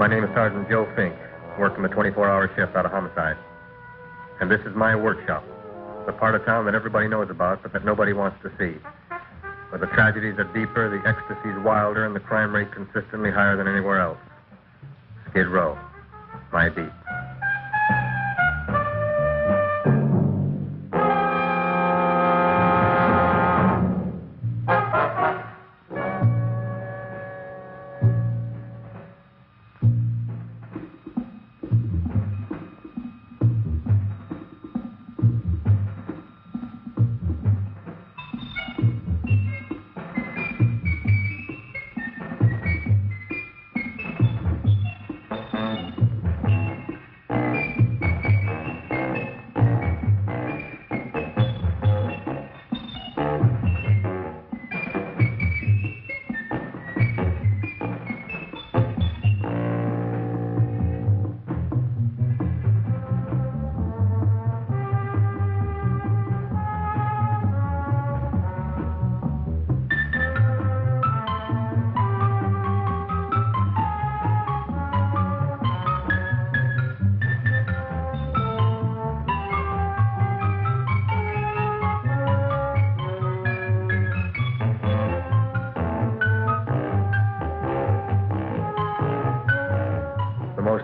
My name is Sergeant Joe Fink, working the 24-hour shift out of homicide. And this is my workshop, the part of town that everybody knows about, but that nobody wants to see. Where the tragedies are deeper, the ecstasy's wilder, and the crime rate consistently higher than anywhere else. Skid Row, my beat.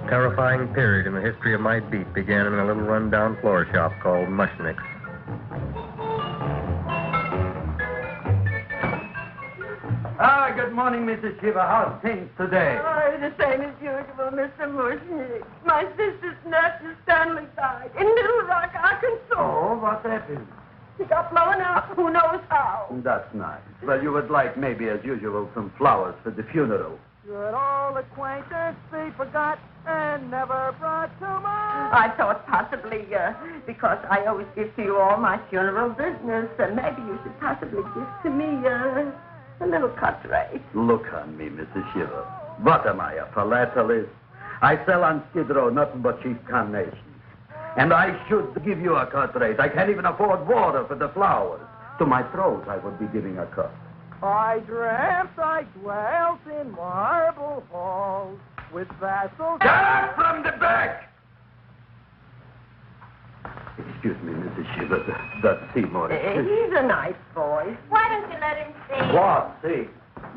Terrifying period in the history of my beat began in a little run-down flower shop called Mushnick's. Good morning, Mrs. Shiva. How's things today? Oh, the same as usual, Mr. Mushnick. My sister's nephew Stanley died in Little Rock, Arkansas. Oh, what happened? He got blown up. Who knows how? That's nice. Well, you would like, maybe as usual, some flowers for the funeral. Should old acquaintance be forgot and never brought to mind? I thought possibly, because I always give to you all my funeral business, maybe you should possibly give to me a little cut rate. Look on me, Mrs. Shiva. What am I, a philatelist? I sell on Skid Row nothing but cheap carnations. And I should give you a cut rate. I can't even afford water for the flowers. To my throat, I would be giving a cut. I dreamt I dwelt in marble halls with vassals... Get out from the back! Excuse me, Mrs. Shiva, that's Seymour. He's a nice boy. Why don't you let him see? What? See?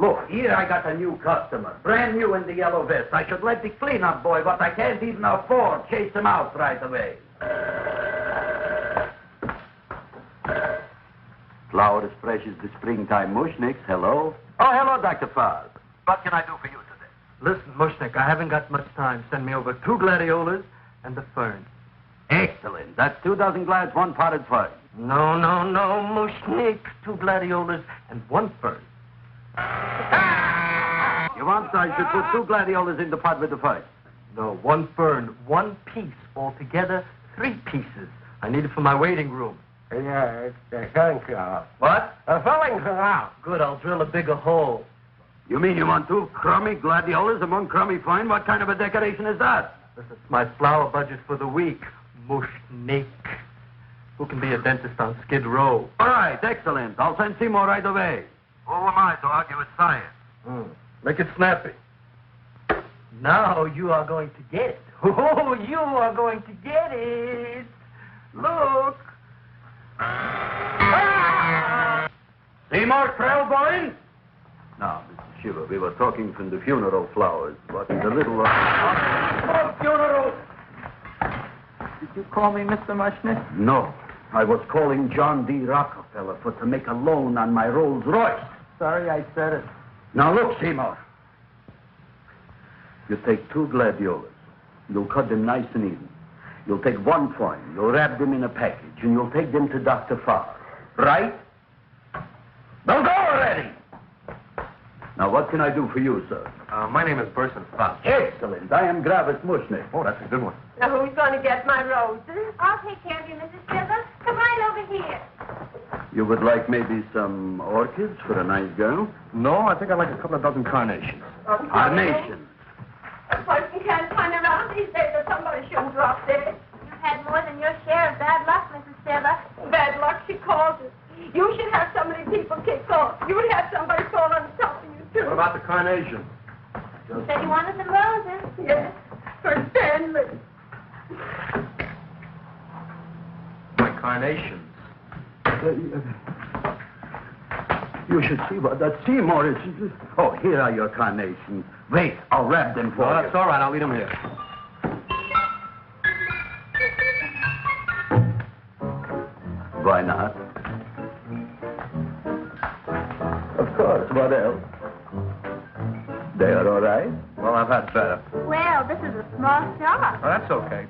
Look, here I got a new customer, brand new in the yellow vest. I should let the cleanup boy, but I can't even afford, chase him out right away. Flower as fresh as the springtime Mushnicks. Hello? Oh, hello, Dr. Farce. What can I do for you today? Listen, Mushnick, I haven't got much time. Send me over 2 gladiolas and a fern. Excellent. That's 2 dozen glads, 1 potted fern. No, Mushnick. 2 gladiolas and 1 fern. You want I should put 2 gladiolas in the pot with the fern? No, 1 fern, 1 piece. Altogether, 3 pieces. I need it for my waiting room. Yeah, it's a sunflower. What? A sunflower. Good, I'll drill a bigger hole. You mean you want 2 crummy gladiolas and 1 crummy fern? What kind of a decoration is that? This is my flower budget for the week. Mushnick. Who can be a dentist on Skid Row? All right, excellent. I'll send Seymour right away. Who am I to argue with science? Make it snappy. Now you are going to get it. Oh, you are going to get it. Look. Seymour Trailboy? Now, Mr. Shiva, we were talking from the funeral flowers, but the little... funeral! Did you call me Mr. Mushnick? No. I was calling John D. Rockefeller to make a loan on my Rolls Royce. Sorry I said it. Now, look, Seymour. You take 2 gladiolas. You'll cut them nice and even. You'll take 1 fern. You'll wrap them in a package, and you'll take them to Dr. Farr. Right? Now go already! Now, what can I do for you, sir? My name is Burson Fox. Excellent. I am Gravis Mushnick. Oh, that's a good one. Now, who's going to get my roses? I'll take care of you, Mrs. Shiva. Come right over here. You would like maybe some orchids for a nice girl? No, I think I'd like a couple of dozen carnations. Carnations. A person can't turn around these days that somebody shouldn't drop dead. You've had more than your share of bad luck, Mrs. Shiva. Bad luck, she calls it. You should have so many people kicked off. You would have somebody fall on top of you, too. What about the carnation? You said you wanted some roses. Yes, for Stanley. My carnations. You should see what that Seymour is. Oh, here are your carnations. Wait, I'll wrap them for Oh, you. that's all right. I'll leave them here. Why not? Of course, what else? They are all right? Well, I've had better. Well, this is a small shop. Oh, that's okay.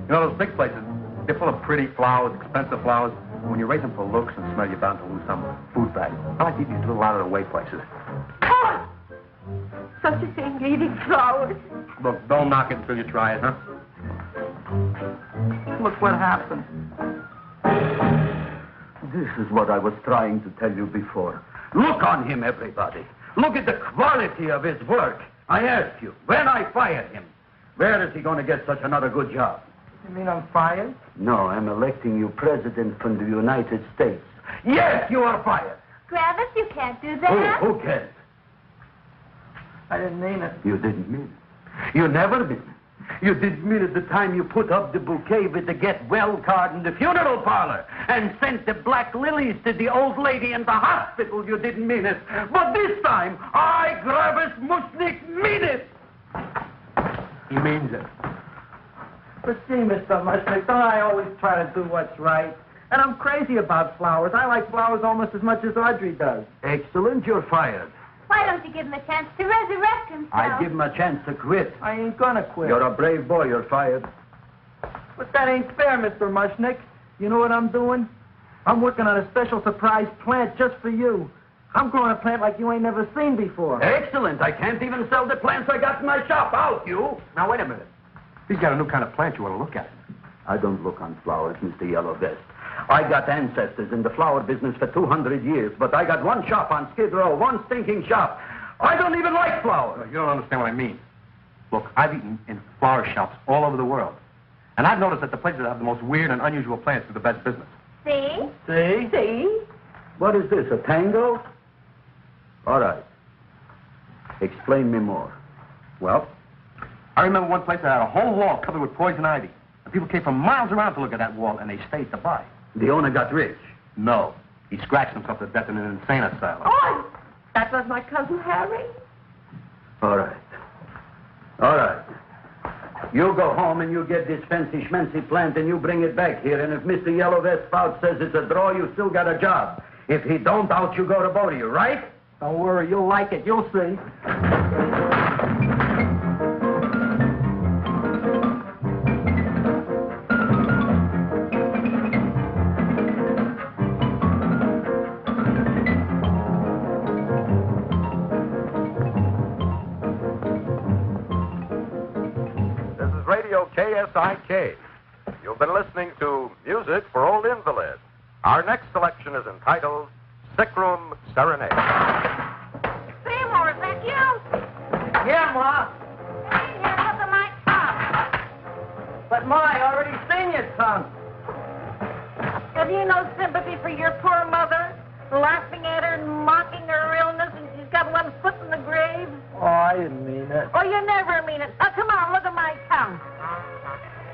You know, those big places, they're full of pretty flowers, expensive flowers. When you raise them for looks and smell, you're bound to lose some food value. I like these little out-of-the-way places. Oh, such a thing, eating flowers. Look, don't knock it until you try it, huh? Look what happened. This is what I was trying to tell you before. Look on him, everybody. Look at the quality of his work. I asked you, when I fired him, where is he going to get such another good job? You mean I'm fired? No, I'm electing you president from the United States. Yes, you are fired. Griffith, you can't do that. Who cares? I didn't mean it. You didn't mean it. You never mean it. You didn't mean it the time you put up the bouquet with the get well card in the funeral parlor and sent the black lilies to the old lady in the hospital. You didn't mean it. But this time, I, Gravis Mushnik, mean it. He means it. But see, Mr. Mushnick, don't I always try to do what's right? And I'm crazy about flowers. I like flowers almost as much as Audrey does. Excellent, you're fired. Why don't you give him a chance to resurrect himself? I give him a chance to quit. I ain't gonna quit. You're a brave boy, you're fired. But that ain't fair, Mr. Mushnick. You know what I'm doing? I'm working on a special surprise plant just for you. I'm growing a plant like you ain't never seen before. Excellent. I can't even sell the plants I got in my shop. Out, you. Now, wait a minute. He's got a new kind of plant you want to look at. I don't look on flowers, Mr. Yellow Vest. I got ancestors in the flower business for 200 years, but I got one shop on Skid Row, one stinking shop. I don't even like flowers. You don't understand what I mean. Look, I've eaten in flower shops all over the world. And I've noticed that the places that have the most weird and unusual plants do the best business. See? See? See? What is this, a tango? All right. Explain me more. Well, I remember one place that had a whole wall covered with poison ivy. And people came from miles around to look at that wall, and they stayed to buy. The owner got rich. No. He scratched himself to death in an insane asylum. Oh, that was my cousin Harry. All right. All right. You go home and you get this fancy schmancy plant and you bring it back here. And if Mr. Yellow Vest Spout says it's a draw, you still got a job. If he don't, out you go to both of you, right? Don't worry, you'll like it. You'll see. KSIK. You've been listening to Music for Old Invalids. Our next selection is entitled Sick Room Serenade. Seymour, is that you? Yeah, Ma. Hey, here, look at my tongue. But Ma, I already seen your tongue. Have you no sympathy for your poor mother? Laughing at her and mocking her illness, and she's got one foot in the grave? Oh, I didn't mean it. Oh, you never mean it. Now, come on, look at my tongue.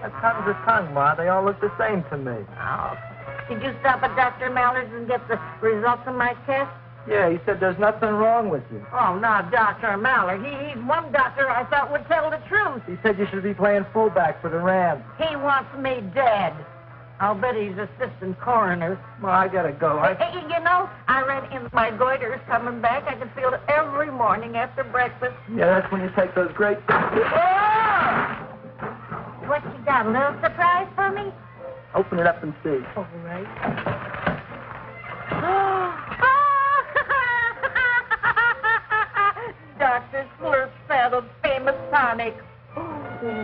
A tongue's a tongue, Ma. They all look the same to me. Oh, did you stop at Dr. Mallard's and get the results of my test? Yeah, he said there's nothing wrong with you. Oh, not Dr. Mallard. He's one doctor I thought would tell the truth. He said you should be playing fullback for the Rams. He wants me dead. I'll bet he's assistant coroner. Ma, I gotta go. Hey, you know, I read in my goiter's coming back. I can feel it every morning after breakfast. Yeah, that's when you take those great... Oh! What you got, a little surprise for me? Open it up and see. All right. Dr. Slurp saddled famous tonic.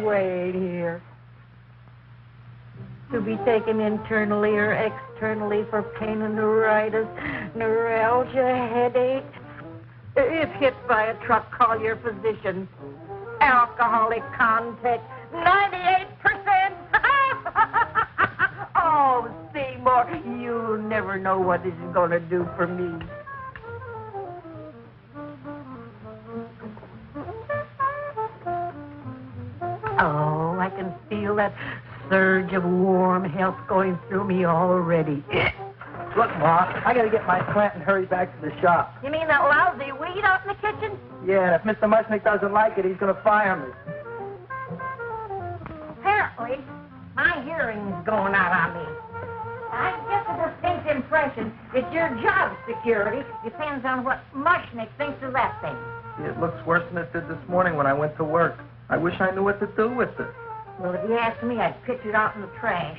Wait here. To be taken internally or externally for pain and neuritis, neuralgia, headache. If hit by a truck, call your physician. Alcoholic contact, 98%. Oh, Seymour, you never know what this is going to do for me. Oh, I can feel that surge of warm health going through me already. Look, Ma, I gotta get my plant and hurry back to the shop. You mean that lousy weed out in the kitchen? Yeah, and if Mr. Mushnick doesn't like it, he's gonna fire me. Apparently, my hearing's going out on me. I get the distinct impression that your job security depends on what Mushnick thinks of that thing. It looks worse than it did this morning when I went to work. I wish I knew what to do with it. Well, if you ask me, I'd pitch it out in the trash.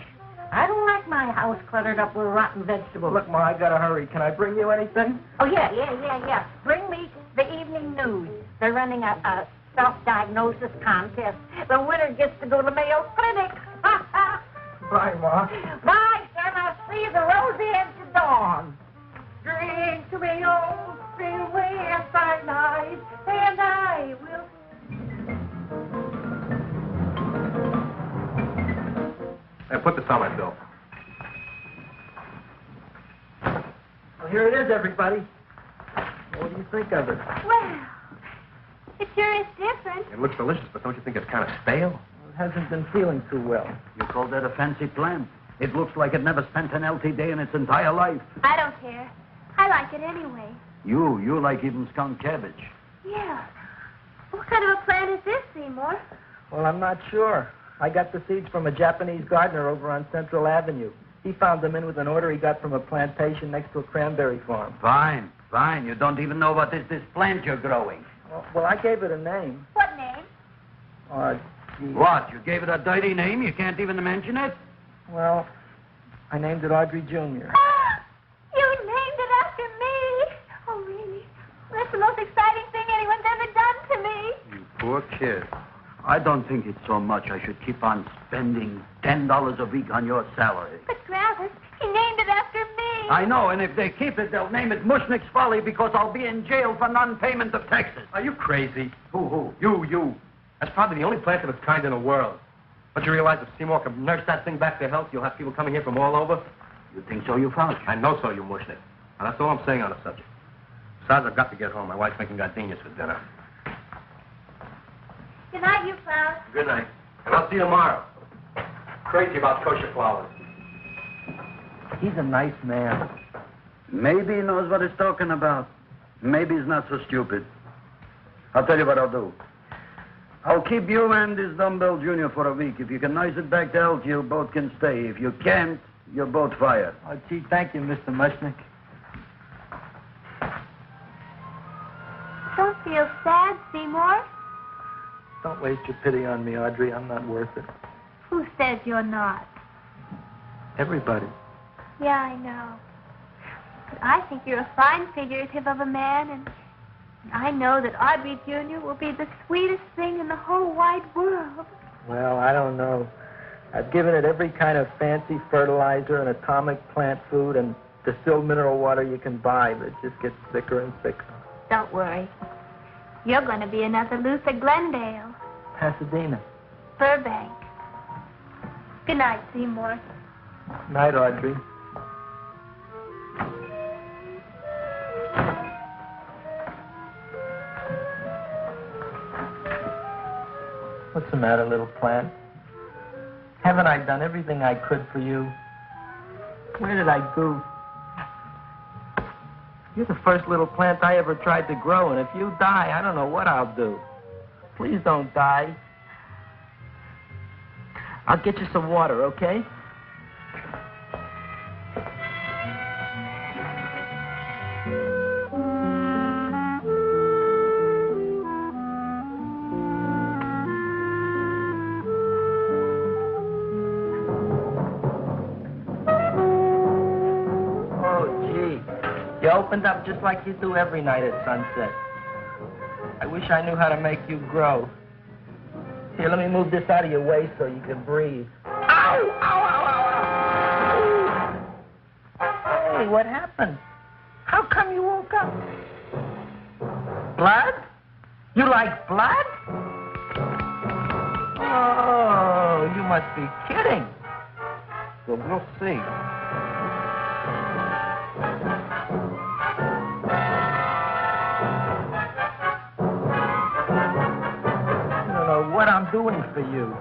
I don't like my house cluttered up with rotten vegetables. Look, Ma, I gotta hurry. Can I bring you anything? Oh, yeah. Bring me the evening news. They're running a self-diagnosis contest. The winner gets to go to Mayo Clinic. Bye, Ma. Bye, son. I'll see you the rosy edge of dawn. Drink to me, old freeway outside night, and I will... Hey, put this on my bill. Well, here it is, everybody. What do you think of it? Well, it sure is different. It looks delicious, but don't you think it's kind of stale? It hasn't been feeling too well. You call that a fancy plant? It looks like it never spent an healthy day in its entire life. I don't care. I like it anyway. You like even skunk cabbage. Yeah. What kind of a plant is this, Seymour? Well, I'm not sure. I got the seeds from a Japanese gardener over on Central Avenue. He found them in with an order he got from a plantation next to a cranberry farm. Fine. You don't even know what is this plant you're growing. Well, I gave it a name. What name? Gee. What? You gave it a dirty name? You can't even mention it? Well, I named it Audrey Jr. You named it after me. Oh, really? That's the most exciting thing anyone's ever done to me. You poor kid. I don't think it's so much I should keep on spending $10 a week on your salary. But, Travis, he named it after me. I know, and if they keep it, they'll name it Mushnick's Folly because I'll be in jail for non-payment of taxes. Are you crazy? Who? You. That's probably the only plant of its kind in the world. Don't you realize if Seymour can nurse that thing back to health, you'll have people coming here from all over? You think so, you found? I know so, you Mushnick. And that's all I'm saying on the subject. Besides, I've got to get home. My wife's making gardenias for dinner. Good night, you flowers. Good night. And I'll see you tomorrow. Crazy about kosher flowers. He's a nice man. Maybe he knows what he's talking about. Maybe he's not so stupid. I'll tell you what I'll do. I'll keep you and this dumbbell junior for a week. If you can nurse it back to health, you both can stay. If you can't, you're both fired. Oh, gee, thank you, Mr. Mushnick. Don't feel sad, Seymour. Don't waste your pity on me, Audrey. I'm not worth it. Who says you're not? Everybody. Yeah, I know. But I think you're a fine figurative of a man, and I know that Audrey Jr. will be the sweetest thing in the whole wide world. Well, I don't know. I've given it every kind of fancy fertilizer and atomic plant food and distilled mineral water you can buy, but it just gets thicker and thicker. Don't worry. You're going to be another Luther Glendale. Pasadena. Burbank. Good night, Seymour. Night, Audrey. What's the matter, little plant? Haven't I done everything I could for you? Where did I goof? You're the first little plant I ever tried to grow, and if you die, I don't know what I'll do. Please don't die. I'll get you some water, okay? You opened up just like you do every night at sunset. I wish I knew how to make you grow. Here, let me move this out of your way so you can breathe. Ow! Ow, ow, ow, ow! Hey, what happened? How come you woke up? Blood? You like blood? Oh, you must be kidding. Well, we'll see. What I'm I'm doing for you.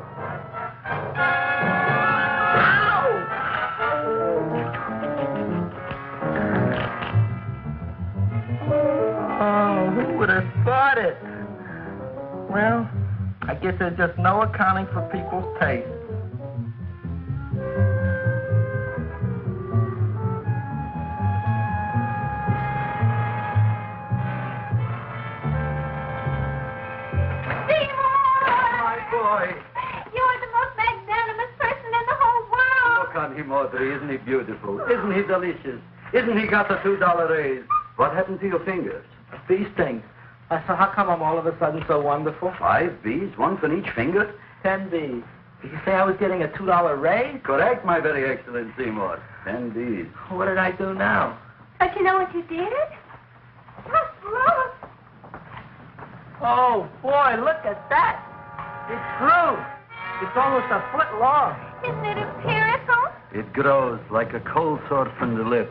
Oh, who would have thought it? Well, I guess there's just no accounting for people's taste. You're the most magnanimous person in the whole world. Look on him, Audrey. Isn't he beautiful? Isn't he delicious? Isn't he got the $2 raise? What happened to your fingers? These things. So how come I'm all of a sudden so wonderful? 5 B's, one for each finger? 10 B's. Did you say I was getting a $2 raise? Correct, my very excellent Seymour. 10 B's. What did I do now? Don't you know what you did? Just look. Oh, boy, look at that. It grew. It's almost a foot long. Isn't it empirical? It grows like a cold sore from the lip.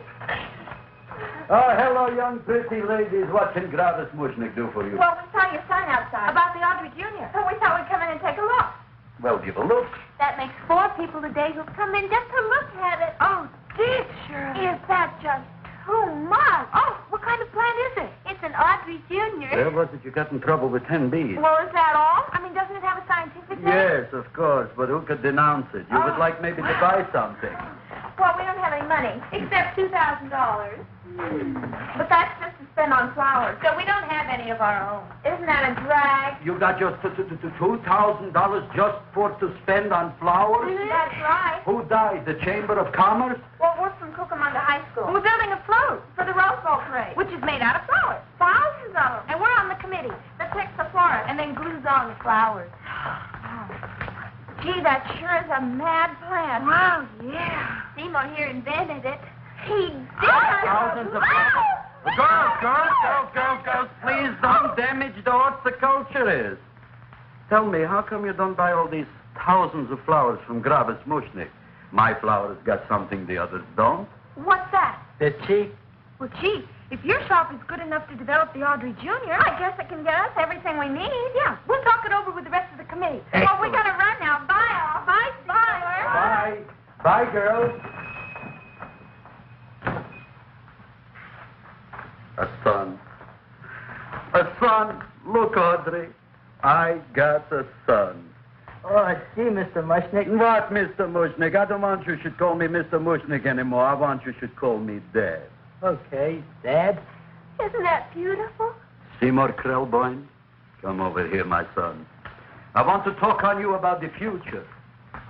Oh, hello, young pretty ladies. What can Gravis Mushnick do for you? Well, we saw your sign outside. About the Audrey Jr. So we thought we'd come in and take a look. Well, give a look. That makes 4 people today who've come in just to look at it. Oh, dear, Shirley. Is that just too much? Oh, what kind of plant is it? It's an Audrey Jr. Well, was it you got in trouble with 10 B's? Well, is that all? I mean, doesn't it have a scientific name? Yes, of course, but who could denounce it? You would like maybe to buy something. Well, we don't have any money, except $2,000. But that's just to spend on flowers, so we don't have any of our own. Isn't that a drag? You got just $2,000 just for to spend on flowers? That's right. Who died? The Chamber of Commerce? Well, we're from Cucamonga High School. We're building a float for the Rose Bowl parade, which is made out of flowers. Thousands of them. And we're on the committee that picks the florist and then glues on the flowers. Gee, that sure is a mad plan. Wow, yeah. Seymour here invented it. He did. Thousands of Girls, please don't damage the horticulture is. Tell me, how come you don't buy all these thousands of flowers from Gravis Mushnick? My flowers got something the others don't. What's that? They're cheap. Well, gee, if your shop is good enough to develop the Audrey Jr., I guess it can get us everything we need. Yeah, we'll talk it over with the rest of the committee. Excellent. Well, we gotta run now. Bye, all. Bye, Seymour. Bye. Bye, girls. A son. A son. Look, Audrey. I got a son. Oh, gee, Mr. Mushnick. What, Mr. Mushnick? I don't want you should call me Mr. Mushnick anymore. I want you should call me Dad. Okay, Dad. Isn't that beautiful? Seymour Krelboyne, come over here, my son. I want to talk on you about the future.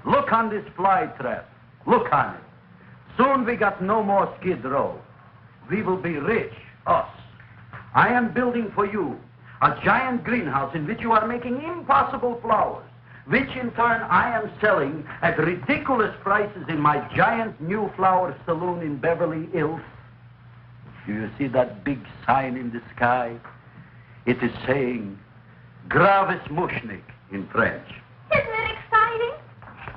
Look on this fly trap. Look on it. Soon we got no more Skid Row. We will be rich, us. I am building for you a giant greenhouse in which you are making impossible flowers, which in turn I am selling at ridiculous prices in my giant new flower saloon in Beverly Hills. Do you see that big sign in the sky? It is saying, Gravis Mushnick in French. Isn't it exciting?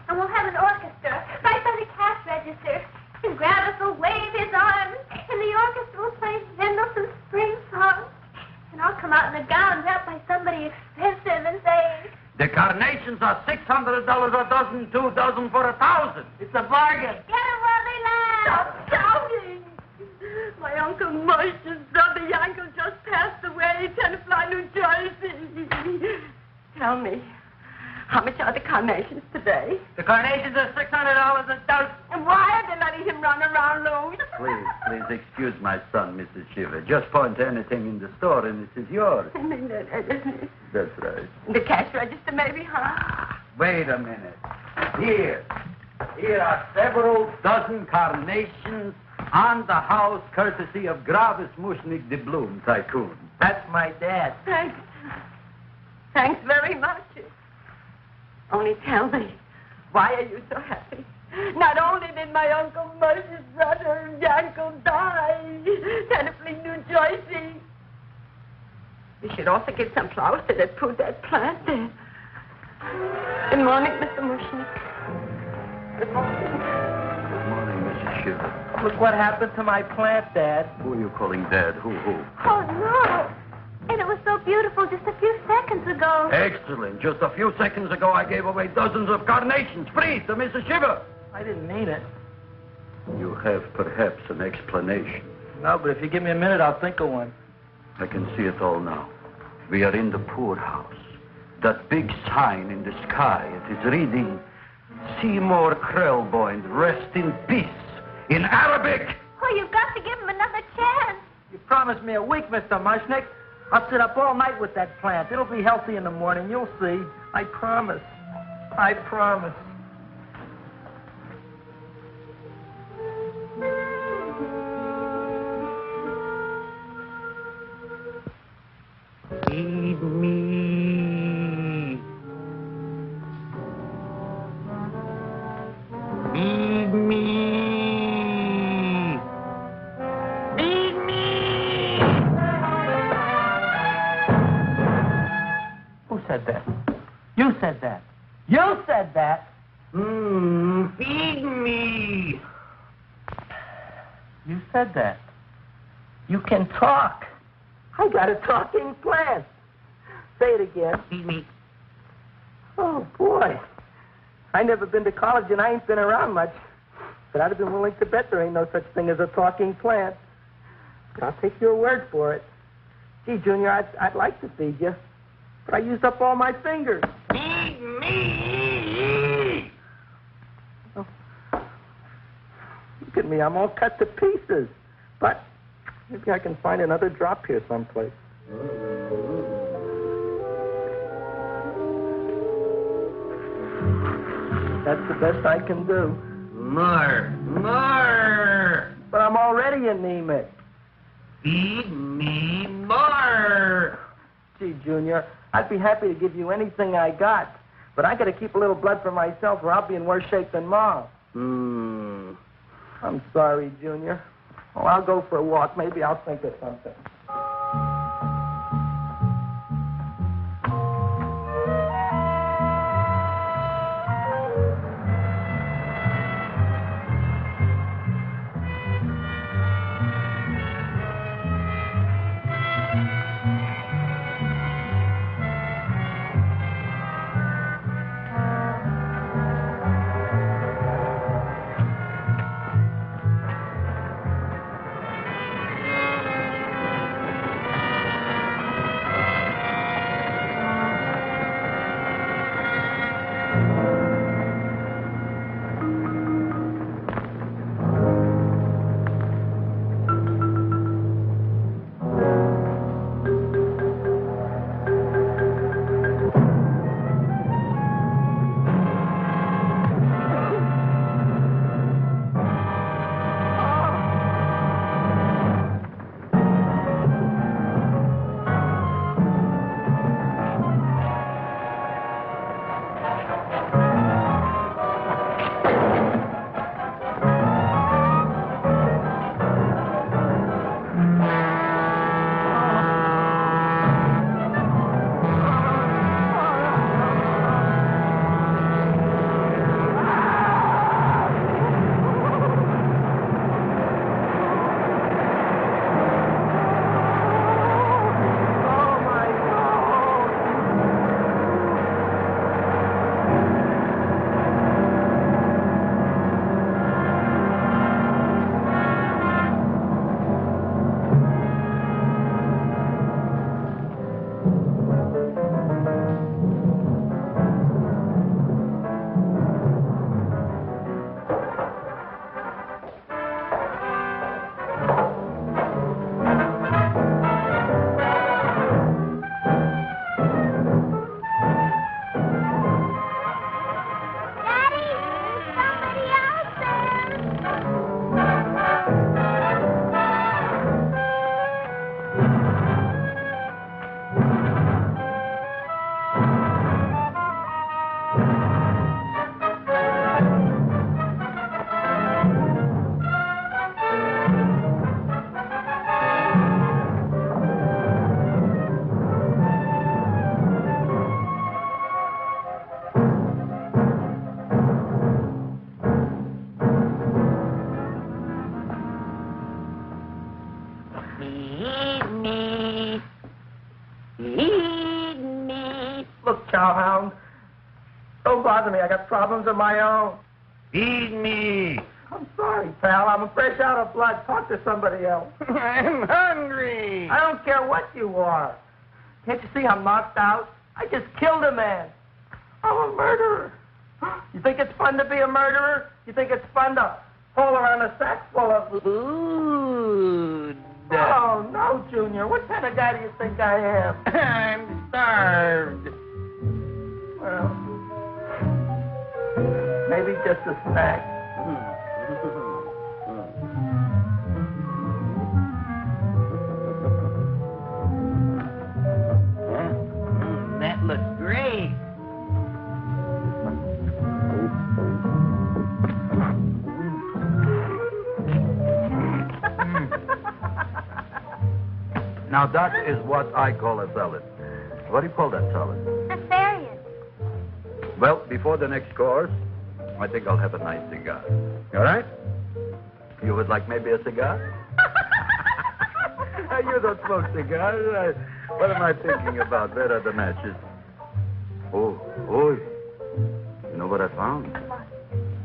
And we'll have an orchestra right by the cash register. And Gravis will wave his arms, and the orchestra will play Mendelssohn's spring song. And I'll come out in a gown wrapped by somebody expensive and say, The carnations are $600 a dozen, 2 dozen for 1,000. It's a bargain. get 'em while they last. Stop shouting! My Uncle Moshe's brother Yankel just passed away in Tenafly, New Jersey. Tell me, how much are the carnations today? The carnations are $600 a dozen. And why are they letting him run around loose? Please excuse my son, Mrs. Shiver. Just point to anything in the store and it is yours. I mean, That's right. the cash register maybe, huh? Wait a minute. Here are several dozen carnations on the house courtesy of Gravis Mushnick the Bloom Tycoon. That's my dad. Thanks. Thanks very much. Only tell me, why are you so happy? Not only did my Uncle Moshe's brother Yankel die, Tenafly, New Jersey. You should also get some flowers to that put that plant there. Good morning, Mr. Mushnick. Good morning. Good morning, Mrs. Shiver. Look what happened to my plant, Dad. Who are you calling Dad? Who? Oh, no. And it was so beautiful just a few seconds ago. Excellent. Just a few seconds ago, I gave away dozens of carnations free to Mrs. Shiver. I didn't mean it. You have perhaps an explanation. No, but if you give me a minute, I'll think of one. I can see it all now. We are in the poorhouse. That big sign in the sky, it is reading, Seymour Krelboyne, rest in peace, in Arabic. Oh, you've got to give him another chance. You promised me a week, Mr. Mushnick. I'll sit up all night with that plant. It'll be healthy in the morning. You'll see. I promise. I promise. Feed me. Feed me. Feed me. Who said that? You said that. You said that. Feed me. You said that. You can talk. I got a talking plant. Say it again. Feed me. Oh, boy. I never been to college and I ain't been around much. But I'd have been willing to bet there ain't no such thing as a talking plant. But I'll take your word for it. Gee, Junior, I'd like to feed you. But I used up all my fingers. Feed me! Oh. Look at me. I'm all cut to pieces. But maybe I can find another drop here someplace. That's the best I can do. More. But I'm already anemic. Feed me more. Gee, Junior, I'd be happy to give you anything I got. But I got to keep a little blood for myself or I'll be in worse shape than Mom. I'm sorry, Junior. Well, I'll go for a walk. Maybe I'll think of something. Look, cowhound, don't bother me. I got problems of my own. Feed me. I'm sorry, pal. I'm fresh out of blood. Talk to somebody else. I'm hungry. I don't care what you are. Can't you see I'm knocked out? I just killed a man. I'm a murderer. You think it's fun to be a murderer? You think it's fun to haul around a sack full of Food. Oh, no, Junior. What kind of guy do you think I am? I'm starved. Well, maybe just a snack. That looks great. Now that is what I call a salad. What do you call that salad? Asparagus. Well, before the next course, I think I'll have a nice cigar. All right? You would like maybe a cigar? You don't smoke cigars. What am I thinking about? Where are the matches? Oh, you know what I found?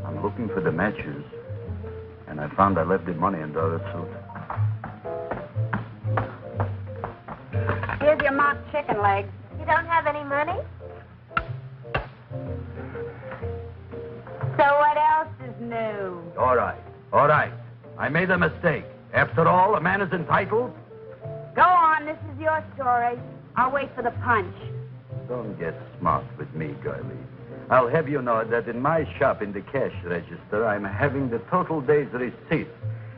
I'm looking for the matches, and I found I left the money in the other suit. Here's your mock chicken legs. You don't have any money? So what else is new? All right. I made a mistake. After all, a man is entitled. Go on, this is your story. I'll wait for the punch. Don't get smart with me, girlie. I'll have you know that in my shop in the cash register, I'm having the total day's receipt,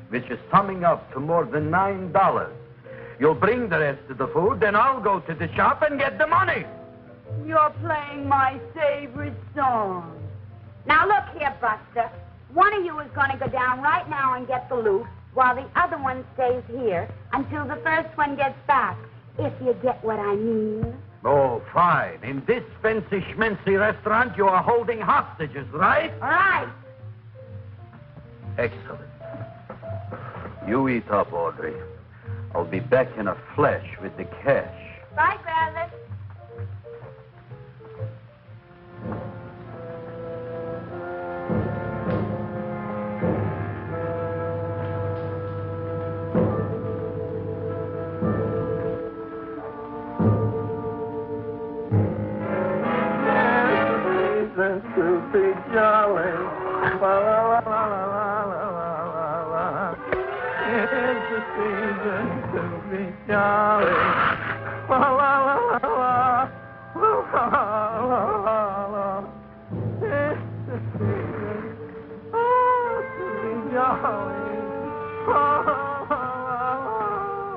which is summing up to more than $9. You'll bring the rest of the food, then I'll go to the shop and get the money. You're playing my favorite song. Now look here, Buster. One of you is going to go down right now and get the loot, while the other one stays here until the first one gets back, if you get what I mean. Oh, fine. In this fancy schmancy restaurant, you are holding hostages, right? All right. Excellent. You eat up, Audrey. I'll be back in a flash with the cash. Bye, Griffith. To be jolly. La, la, la, la, la, la, la, la. It's the season to be jolly. La, la, la, la, la. La, la, la, la. It's the season to be jolly. La, la, la, la, la, la.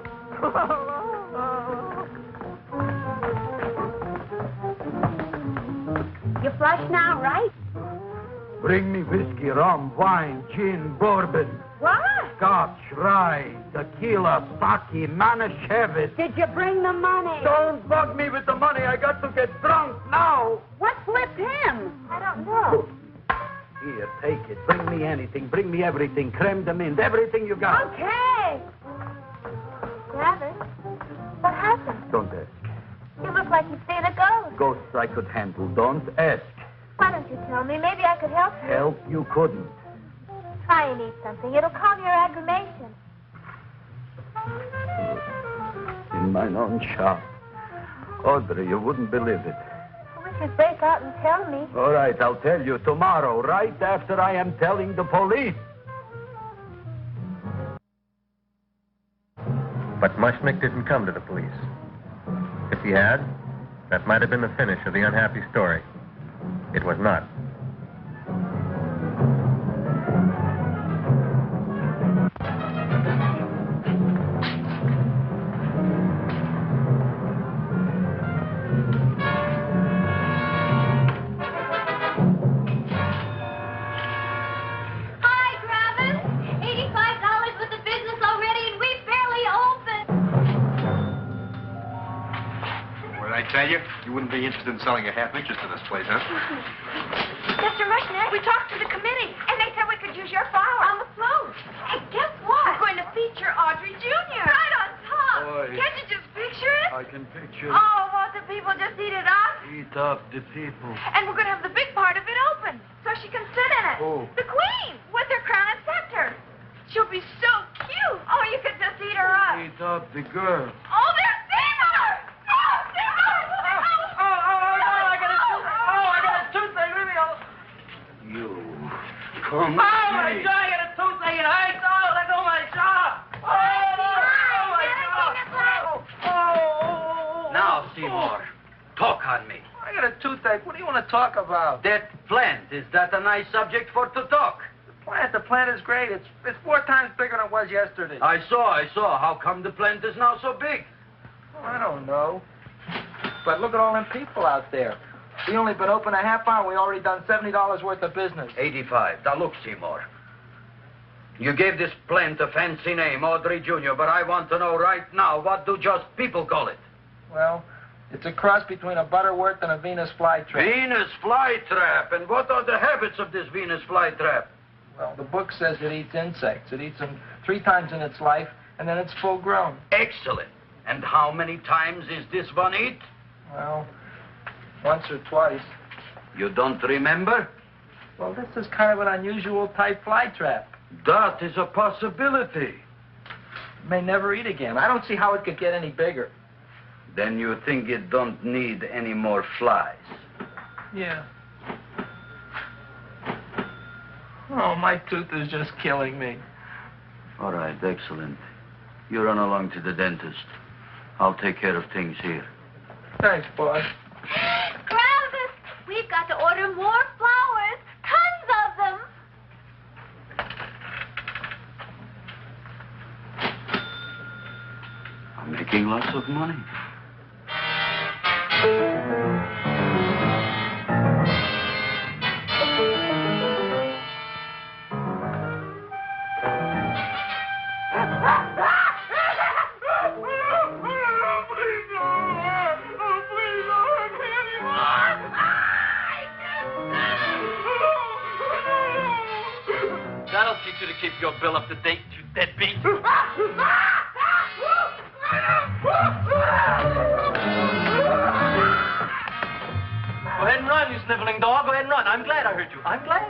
You flush now, right? Bring me whiskey, rum, wine, gin, bourbon, What? scotch, rye, tequila, sake, Manischewitz. Did you bring the money? Don't bug me with the money. I got to get drunk now. What flipped him? I don't know. Here, take it. Bring me anything. Bring me everything. Creme de menthe. Everything you got. Okay. Griffith, what happened? Don't ask. You look like you've seen a ghost. Ghosts I could handle. Don't ask. Why don't you tell me? Maybe I could help you. Help you couldn't. Try and eat something. It'll calm your aggravation. In mine own shop. Audrey, you wouldn't believe it. I wish you'd break out and tell me. All right, I'll tell you tomorrow, right after I am telling the police. But Mushnick didn't come to the police. If he had, that might have been the finish of the unhappy story. It was not. Hi, Griffith. $85 with the business already, and we barely open. What did I tell you? You wouldn't be interested in selling a half interest in this place, huh? Mr. Rushnet, we talked to the committee, and they said we could use your flower on the float. And guess what? We're going to feature Audrey Jr. Right on top. Boy. Can't you just picture it? I can picture Oh, won't the people just eat it up? Eat Eat up the people. And we're going to have the big part of it open, so she can sit in it. Who? The queen, with her crown and scepter. She'll be so cute. Oh, you could just eat her up. Eat up the girl. Oh, there's Seymour! Oh, Seymour! I got a toothache. Leave me alone. You come Oh, my God, I got a toothache and I saw let go of my jaw. Now, Seymour, talk on me. I got a toothache. What do you want to talk about? That plant, is that a nice subject for to talk? The plant is great. It's 4 times bigger than it was yesterday. I saw. How come the plant is now so big? Oh, I don't know. But look at all them people out there. We only been open a half hour. We already done $70 worth of business. 85. Now, look, Seymour. You gave this plant a fancy name, Audrey Jr., but I want to know right now, what do just people call it? Well, it's a cross between a butterworth and a Venus flytrap. Venus flytrap. And what are the habits of this Venus flytrap? Well, the book says it eats insects. It eats them 3 times in its life, and then it's full grown. Excellent. And how many times is this one eat? Well, once or twice. You don't remember? Well, this is kind of an unusual type flytrap. That is a possibility. It may never eat again. I don't see how it could get any bigger. Then you think it don't need any more flies? Yeah. Oh, my tooth is just killing me. All right, excellent. You run along to the dentist. I'll take care of things here. Thanks, boss. Griffith, we've got to order more flowers. Tons of them. I'm making lots of money. That'll teach you to keep your bill up to date, you deadbeat. Go ahead and run, you sniveling dog. Go ahead and run. I'm glad I heard you. I'm glad.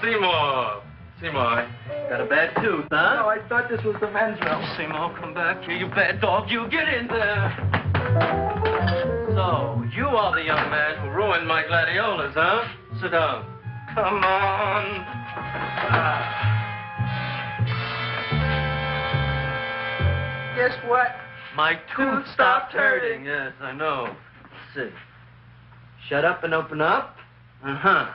Seymour, got a bad tooth, huh? No, I thought this was the men's room. Seymour, come back here, you bad dog. You get in there. So, you are the young man who ruined my gladiolas, huh? Sit down. Come on. Guess what? My tooth stopped hurting. Yes, I know. Let's see. Shut up and open up. Uh-huh.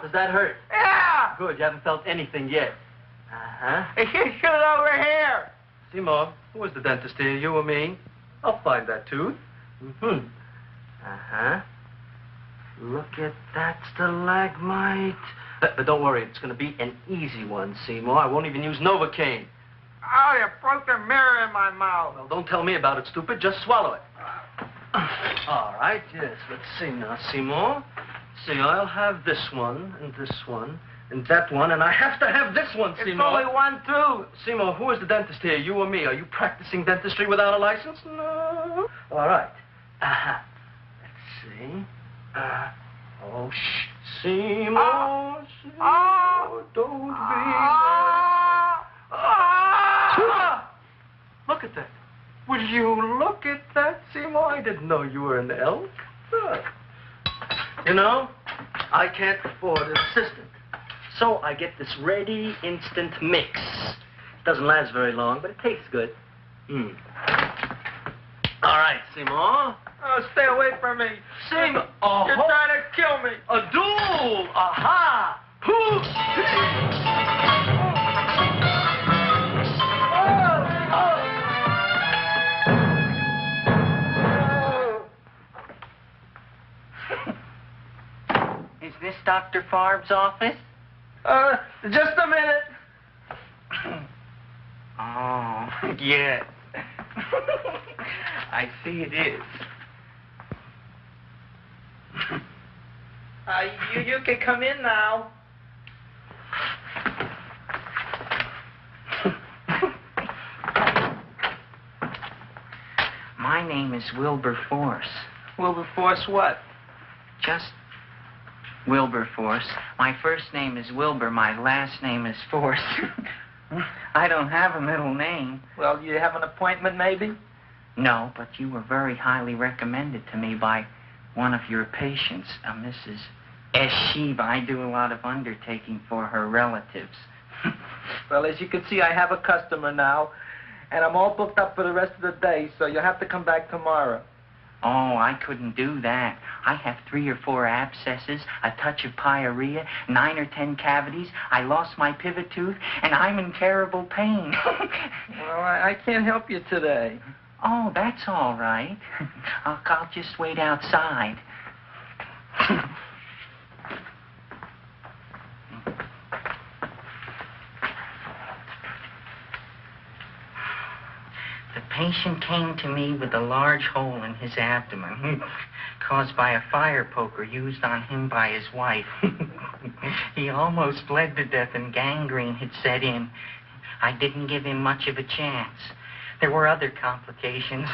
Does that hurt? Yeah! Good, you haven't felt anything yet. Uh-huh. You shoot over here. Seymour, who was the dentist here, you or me? I'll find that tooth. Mm-hmm. Uh-huh. Look at that stalagmite. But don't worry, it's going to be an easy one, Seymour. I won't even use Novocaine. Oh, you broke the mirror in my mouth. Well, don't tell me about it, stupid. Just swallow it. All right, yes. Let's see now, Seymour. See, I'll have this one, and that one, and I have to have this one, Seymour. It's only one tooth. Seymour, who is the dentist here, you or me? Are you practicing dentistry without a license? No. All right. Uh-huh. Let's see. Oh, shh. Seymour, Seymour, don't be mad. Look at that. Will you look at that, Seymour? I didn't know you were an elk. Look. You know, I can't afford an assistant. So I get this ready instant mix. Doesn't last very long, but it tastes good. All right, Seymour. Oh, stay away from me. Seymour. You're trying to kill me. A duel. Aha. Poof. Is this Dr. Farb's office? Just a minute. Oh, yes. I see it is. You can come in now. My name is Wilberforce. Wilberforce what? Just Wilberforce. My first name is Wilbur. My last name is Force. I don't have a middle name. Well, you have an appointment, maybe? No, but you were very highly recommended to me by one of your patients, a Mrs. Shiva. I do a lot of undertaking for her relatives. Well, as you can see, I have a customer now, and I'm all booked up for the rest of the day, so you'll have to come back tomorrow. Oh, I couldn't do that. I have 3 or 4 abscesses, a touch of pyorrhea, 9 or 10 cavities. I lost my pivot tooth, and I'm in terrible pain. Well, I can't help you today. Oh, that's all right. I'll just wait outside. The patient came to me with a large hole in his abdomen, caused by a fire poker used on him by his wife. He almost bled to death and gangrene had set in. I didn't give him much of a chance. There were other complications.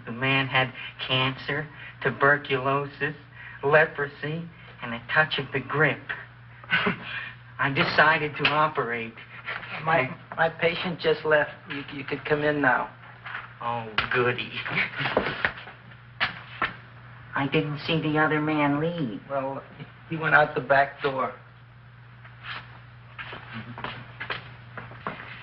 The man had cancer, tuberculosis, leprosy, and a touch of the grip. I decided to operate. My patient just left. You could come in now. Oh, goody. I didn't see the other man leave. Well, he went out the back door.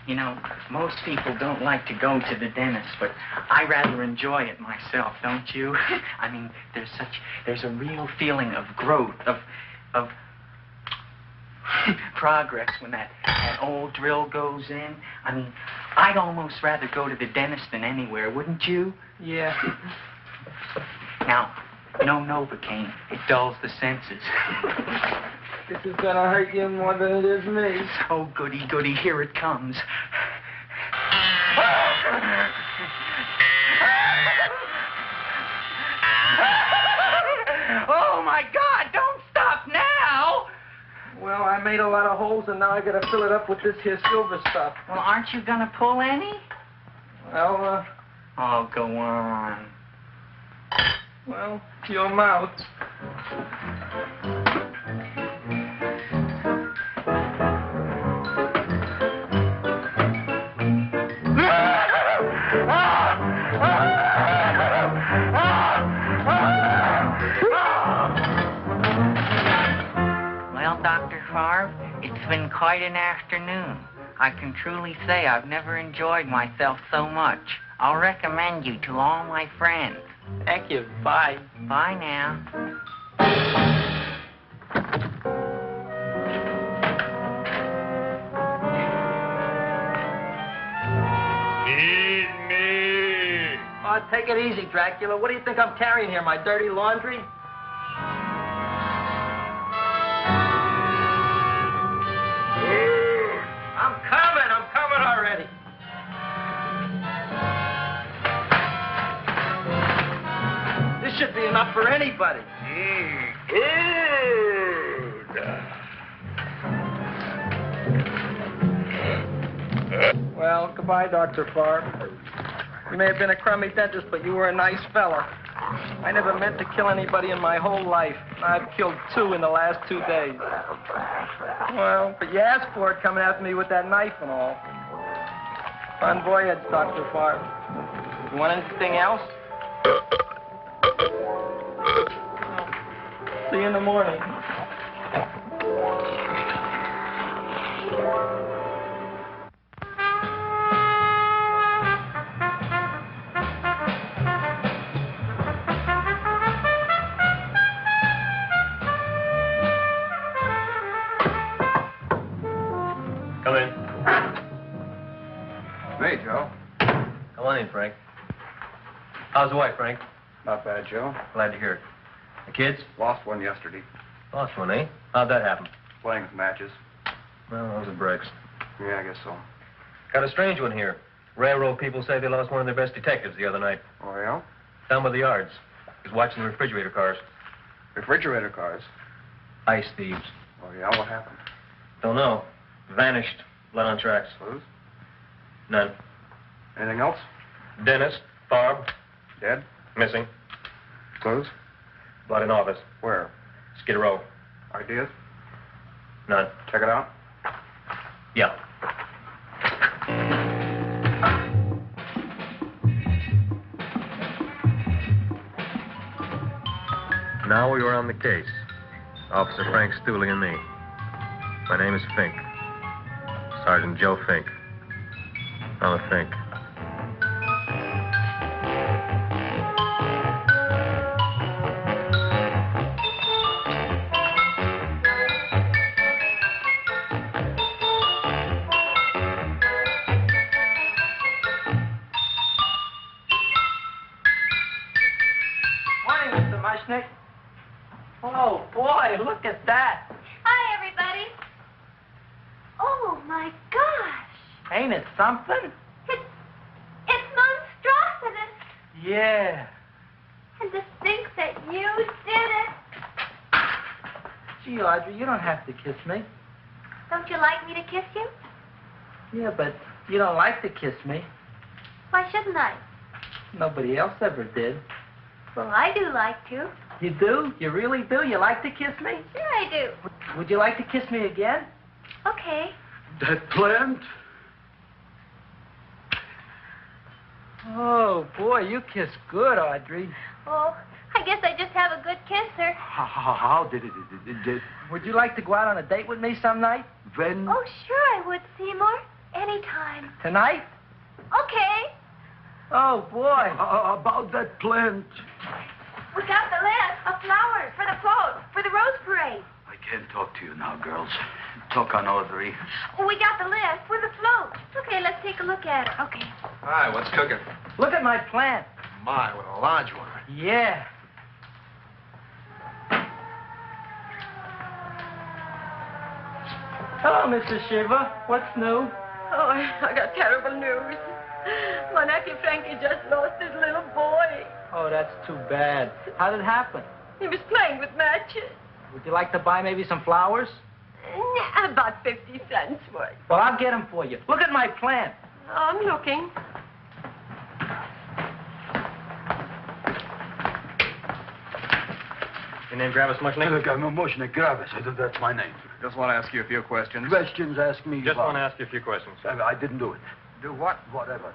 You know, most people don't like to go to the dentist, but I rather enjoy it myself, don't you? I mean, there's a real feeling of growth, of progress when that old drill goes in. I mean, I'd almost rather go to the dentist than anywhere, wouldn't you? Yeah. Now, no Novocaine. It dulls the senses. This is gonna hurt you more than it is me. Oh, goody, goody, here it comes. Oh, my God, don't stop now! Well, I made a lot of holes, and now I gotta fill it up with this here silver stuff. Well, aren't you gonna pull any? Well, Oh, go on. well, your mouth. Well, Dr. Favre, it's been quite an afternoon. I can truly say I've never enjoyed myself so much. I'll recommend you to all my friends. Thank you. Bye. Bye now. Feed me. Oh, take it easy, Dracula. What do you think I'm carrying here, my dirty laundry? I'm coming already. This should be enough for anybody. Well, goodbye, Dr. Favre. You may have been a crummy dentist, but you were a nice fella. I never meant to kill anybody in my whole life. I've killed 2 in the last 2 days. Well, but you asked for it coming after me with that knife and all. Bon voyage, Dr. Favre. You want anything else? See you in the morning. Come in. Hey, Joe. Come on in, Frank. How's the wife, Frank? Not bad, Joe. Glad to hear it. The kids? Lost one yesterday. Lost one, eh? How'd that happen? Playing with matches. Well, those are breaks. Yeah, I guess so. Got a strange one here. Railroad people say they lost one of their best detectives the other night. Oh, yeah? Down by the yards. He was watching the refrigerator cars. Refrigerator cars? Ice thieves. Oh, yeah? What happened? Don't know. Vanished. Blood on tracks. Clues? None. Anything else? Dennis, Barb. Dead? Missing. Clothes? Blood in office. Where? Skid Row. Ideas? None. Check it out. Yeah. Now we are on the case. Officer Frank Stooley and me. My name is Fink. Sergeant Joe Fink. I'm a Fink. Morning, Mr. Mushnick. Oh, boy, look at that. Hi, everybody. Oh, my gosh. Ain't it something? It's monstrosity. Yeah. And to think that you did it. Gee, Audrey, you don't have to kiss me. Don't you like me to kiss you? Yeah, but you don't like to kiss me. Why shouldn't I? Nobody else ever did. Well, I do like to. You do? You really do? You like to kiss me? Sure I do. Would you like to kiss me again? Okay. That plant? Oh, boy, you kiss good, Audrey. Oh, I guess I just have a good kisser. How did it? Would you like to go out on a date with me some night? When? Oh, sure I would, Seymour. Anytime. Tonight? Okay. Oh, boy. About that plant. We got the list of flowers for the float, for the rose parade. I can't talk to you now, girls. Talk on Audrey. Oh, we got the list with the float. Okay, let's take a look at it. Okay. Hi, what's cooking? Look at my plant. My, what a large one. Yeah. Hello, Mrs. Shiva. What's new? Oh, I got terrible news. My nephew Frankie just lost his little boy. Oh, that's too bad. How did it happen? He was playing with matches. Would you like to buy maybe some flowers? About 50 cents worth. Well, I'll get them for you. Look at my plant. I'm looking. Your name Gravis Mushnick? Look, I'm a Mushnick Gravis. That's my name. Just want to ask you a few questions. Questions, ask me. Just want to ask you a few questions. I didn't do it. Do what? Whatever.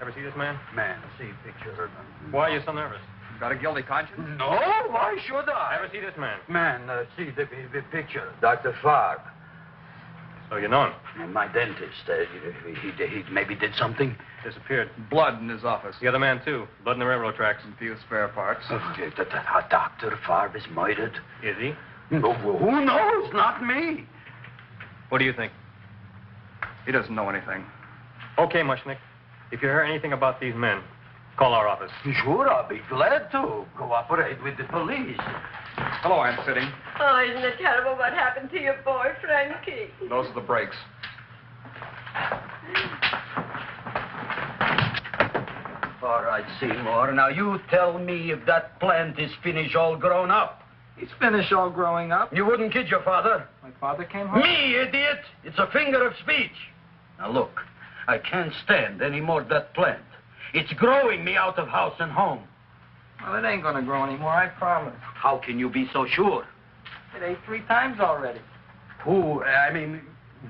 Ever see this man? Man, see picture. Why are you so nervous? Got a guilty conscience? No, why should I? Ever see this man? Man, see the picture. Dr. Farb. So you know him? My dentist. He maybe did something. Disappeared. Blood in his office. The other man, too. Blood in the railroad tracks. Some few spare parts. Dr. Farb is murdered. Is he? No, who knows? Not me. What do you think? He doesn't know anything. Okay, Mushnick. If you hear anything about these men, call our office. Sure, I'll be glad to cooperate with the police. Hello, Aunt Sitting. Oh, isn't it terrible what happened to your boy, Frankie? Those are the brakes. All right, Seymour. Now, you tell me if that plant is finished all grown up. He's finished all growing up. You wouldn't kid your father. My father came home? Me, idiot! It's a figure of speech. Now, look, I can't stand any more of that plant. It's growing me out of house and home. Well, it ain't gonna grow anymore, I promise. How can you be so sure? It ate 3 times already.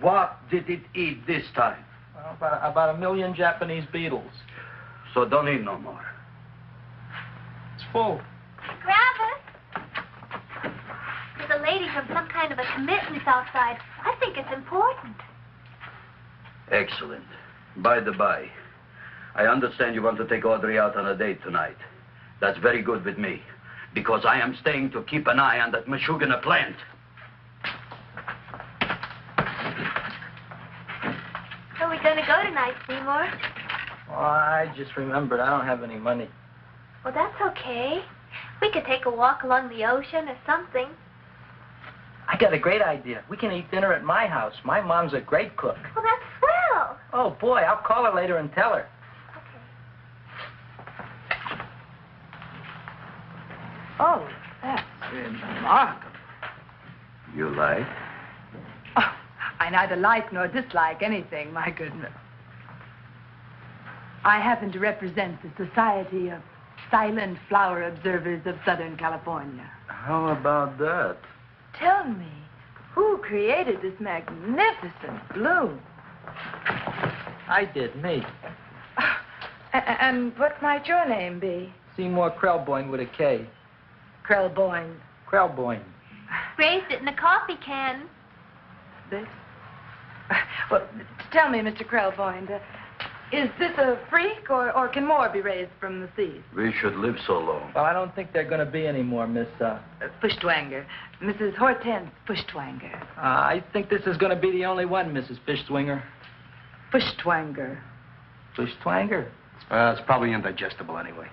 What did it eat this time? Well, about 1 million Japanese beetles. So don't eat no more. It's full. Gravis. The ladies have some kind of a commitment outside. I think it's important. Excellent. By the by, I understand you want to take Audrey out on a date tonight. That's very good with me, because I am staying to keep an eye on that Meshuggah plant. Where are we going to go tonight, Seymour? Oh, I just remembered I don't have any money. Well, that's okay. We could take a walk along the ocean or something. I got a great idea. We can eat dinner at my house. My mom's a great cook. Well, that's swell. Oh, boy, I'll call her later and tell her. Oh, that's remarkable. You like? Oh, I neither like nor dislike anything, my goodness. I happen to represent the Society of silent flower observers of Southern California. How about that? Tell me, who created this magnificent bloom? I did, me. And what might your name be? Seymour Krelboyne with a K. Krelboyne. Krelboyne. Raised it in a coffee can. This? Well, tell me, Mr. Krelboyne, is this a freak, or can more be raised from the seas? We should live so long. Well, I don't think there are going to be any more, Miss, Fuschtwanger. Mrs. Hortense Fuschtwanger. I think this is going to be the only one, Mrs. Fishswinger. Fuschtwanger. Fuschtwanger? It's probably indigestible anyway.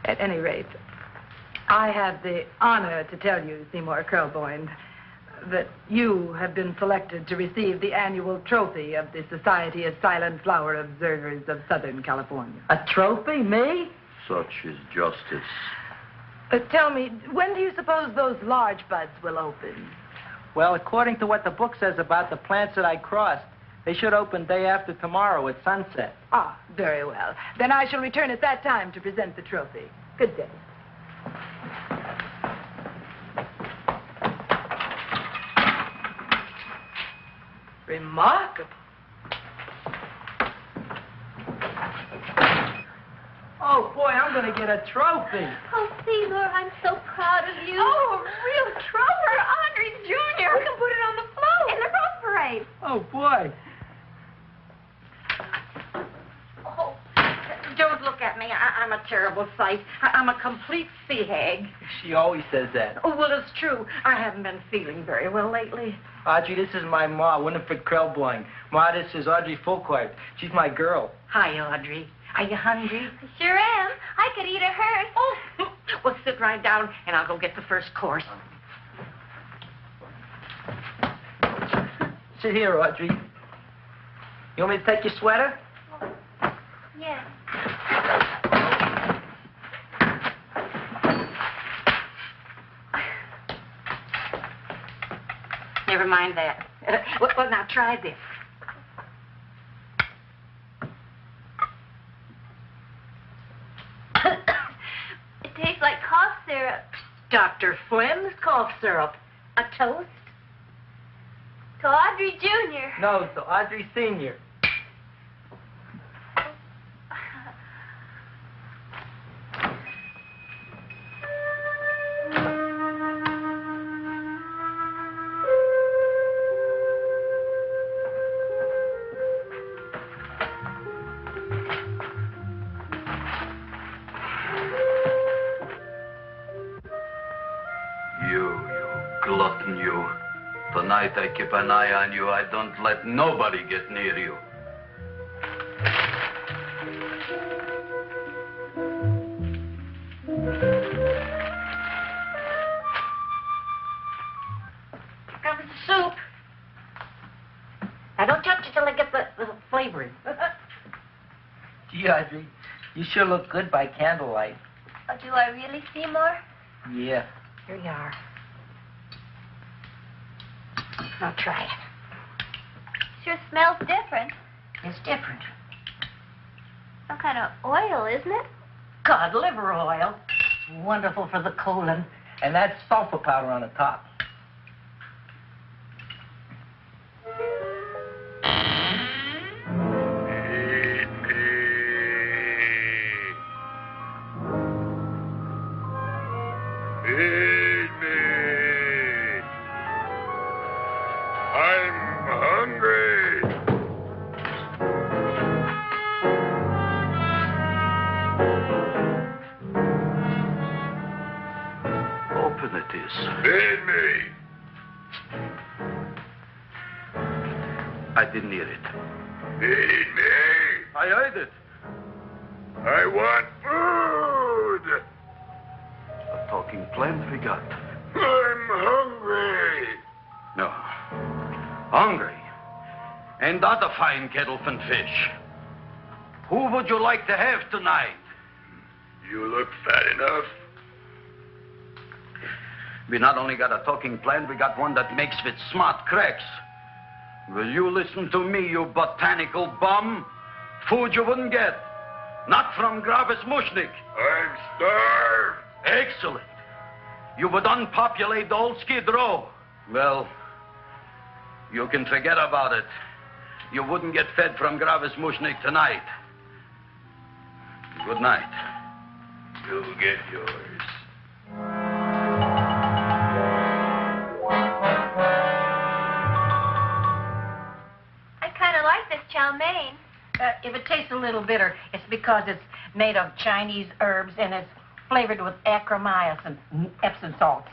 At any rate, I have the honor to tell you, Seymour Krelboyne, that you have been selected to receive the annual trophy of the Society of Silent Flower Observers of Southern California. A trophy? Me? Such is justice. Tell me, when do you suppose those large buds will open? Well, according to what the book says about the plants that I crossed, they should open day after tomorrow at sunset. Ah, very well. Then I shall return at that time to present the trophy. Good day. Remarkable. Oh, boy, I'm going to get a trophy. Oh, Seymour, I'm so proud of you. Oh, a real trooper, Andre Jr. We can put it on the float. In the Rose Parade. Oh, boy. Oh, don't look at me. I'm a terrible sight. I'm a complete sea hag. She always says that. Oh, well, it's true. I haven't been feeling very well lately. Audrey, this is my ma, Winifred Krelboyne. Ma, this is Audrey Fulcourt. She's my girl. Hi, Audrey. Are you hungry? I sure am. I could eat a hearse. Oh, well, sit right down, and I'll go get the first course. Sit here, Audrey. You want me to take your sweater? Yeah. Never mind that. Well, now try this. It tastes like cough syrup. Dr. Flynn's cough syrup. A toast? To Audrey Jr. No, to Audrey Sr. You glutton, you. Tonight I keep an eye on you. I don't let nobody get near you. Here comes the soup. Now, don't touch it till I get the flavoring. Gee, Audrey, you sure look good by candlelight. Oh, do I really, Seymour? Yeah. Here you are. Now, try it. Sure smells different. It's different. Some kind of oil, isn't it? Cod liver oil. It's wonderful for the colon. And that's sulfur powder on the top. Feed me. I'm hungry. Open it is. Feed me. I didn't hear it. Feed me. I heard it. I want food. A talking plant we got. I'm hungry. No. Hungry. And that a fine kettlefen fish. Who would you like to have tonight? You look fat enough. We not only got a talking plant, we got one that makes with smart cracks. Will you listen to me, you botanical bum? Food you wouldn't get. Not from Gravis Mushnik. I'm starved. Excellent. You would unpopulate the old Skid Row. Well, you can forget about it. You wouldn't get fed from Gravis Mushnik tonight. Good night. You'll get yours. I kind of like this chow mein. If it tastes a little bitter, it's because it's made of Chinese herbs and it's flavored with acromyces and Epsom salts.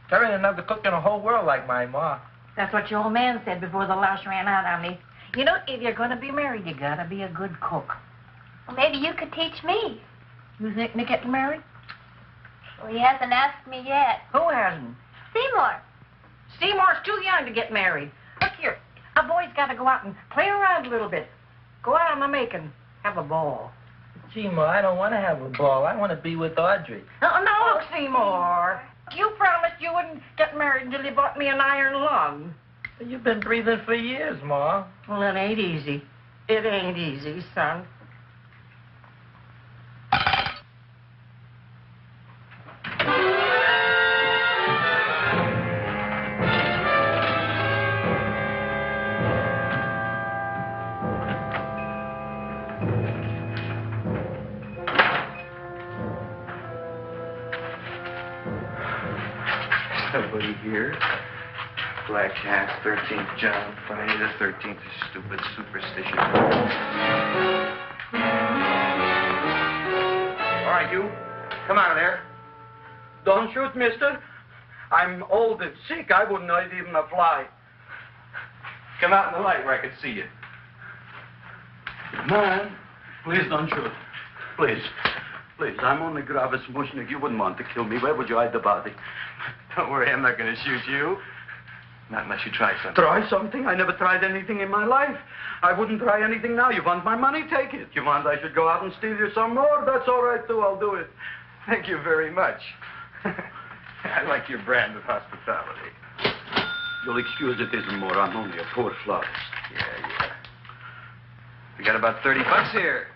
There ain't another cook in the whole world like my ma. That's what your old man said before the louse ran out on me. You know, if you're going to be married, you got to be a good cook. Well, maybe you could teach me. You think Nick getting married? Well, he hasn't asked me yet. Who hasn't? Seymour. Seymour's too young to get married. Look here, a boy's got to go out and play around a little bit. Go out on the making. Have a ball. Gee, Ma, I don't want to have a ball. I want to be with Audrey. No, look, Seymour. You promised you wouldn't get married until you bought me an iron lung. You've been breathing for years, Ma. Well, it ain't easy. It ain't easy, son. Somebody here. Black Cat, 13th John, Friday the 13th is stupid superstition. All right, you. Come out of there. Don't shoot, mister. I'm old and sick. I wouldn't eat even a fly. Come out in the light where I can see you. Man, please don't shoot. Please. Please, I'm only Gravis Mushnik. You wouldn't want to kill me. Where would you hide the body? Don't worry, I'm not going to shoot you. Not unless you try something. Try something? I never tried anything in my life. I wouldn't try anything now. You want my money? Take it. You want I should go out and steal you some more? That's all right, too. I'll do it. Thank you very much. I like your brand of hospitality. You'll excuse it isn't more. I'm only a poor florist. Yeah. We got about $30 here.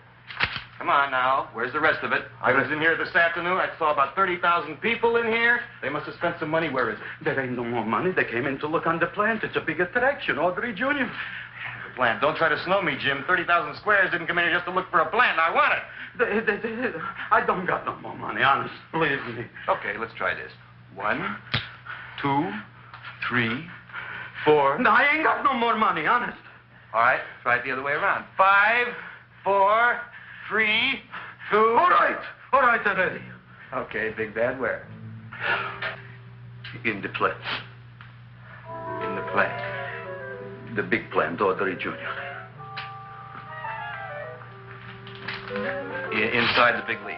Come on now. Where's the rest of it? I was in here this afternoon. I saw about 30,000 people in here. They must have spent some money. Where is it? There ain't no more money. They came in to look on the plant. It's a big attraction. Audrey Jr. The plant. Don't try to snow me, Jim. 30,000 squares didn't come in here just to look for a plant. I want it. I don't got no more money, honest. Believe me. Okay, let's try this. 1, 2, 3, 4. No, I ain't got no more money, honest. All right, try it the other way around. 5, 4, 3, 2. All right already. Okay, Big Bad, where? In the plant. In the plant. The big plant, Audrey Jr. Inside the big leaf.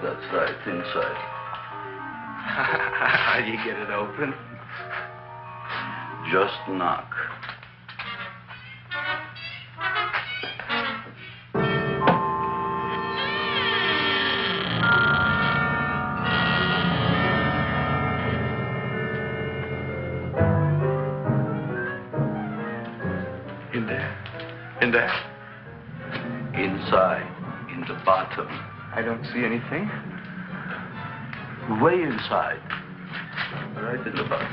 That's right, inside. How do you get it open? Just knock. In there? Inside, in the bottom. I don't see anything. Way inside. Right in the bottom.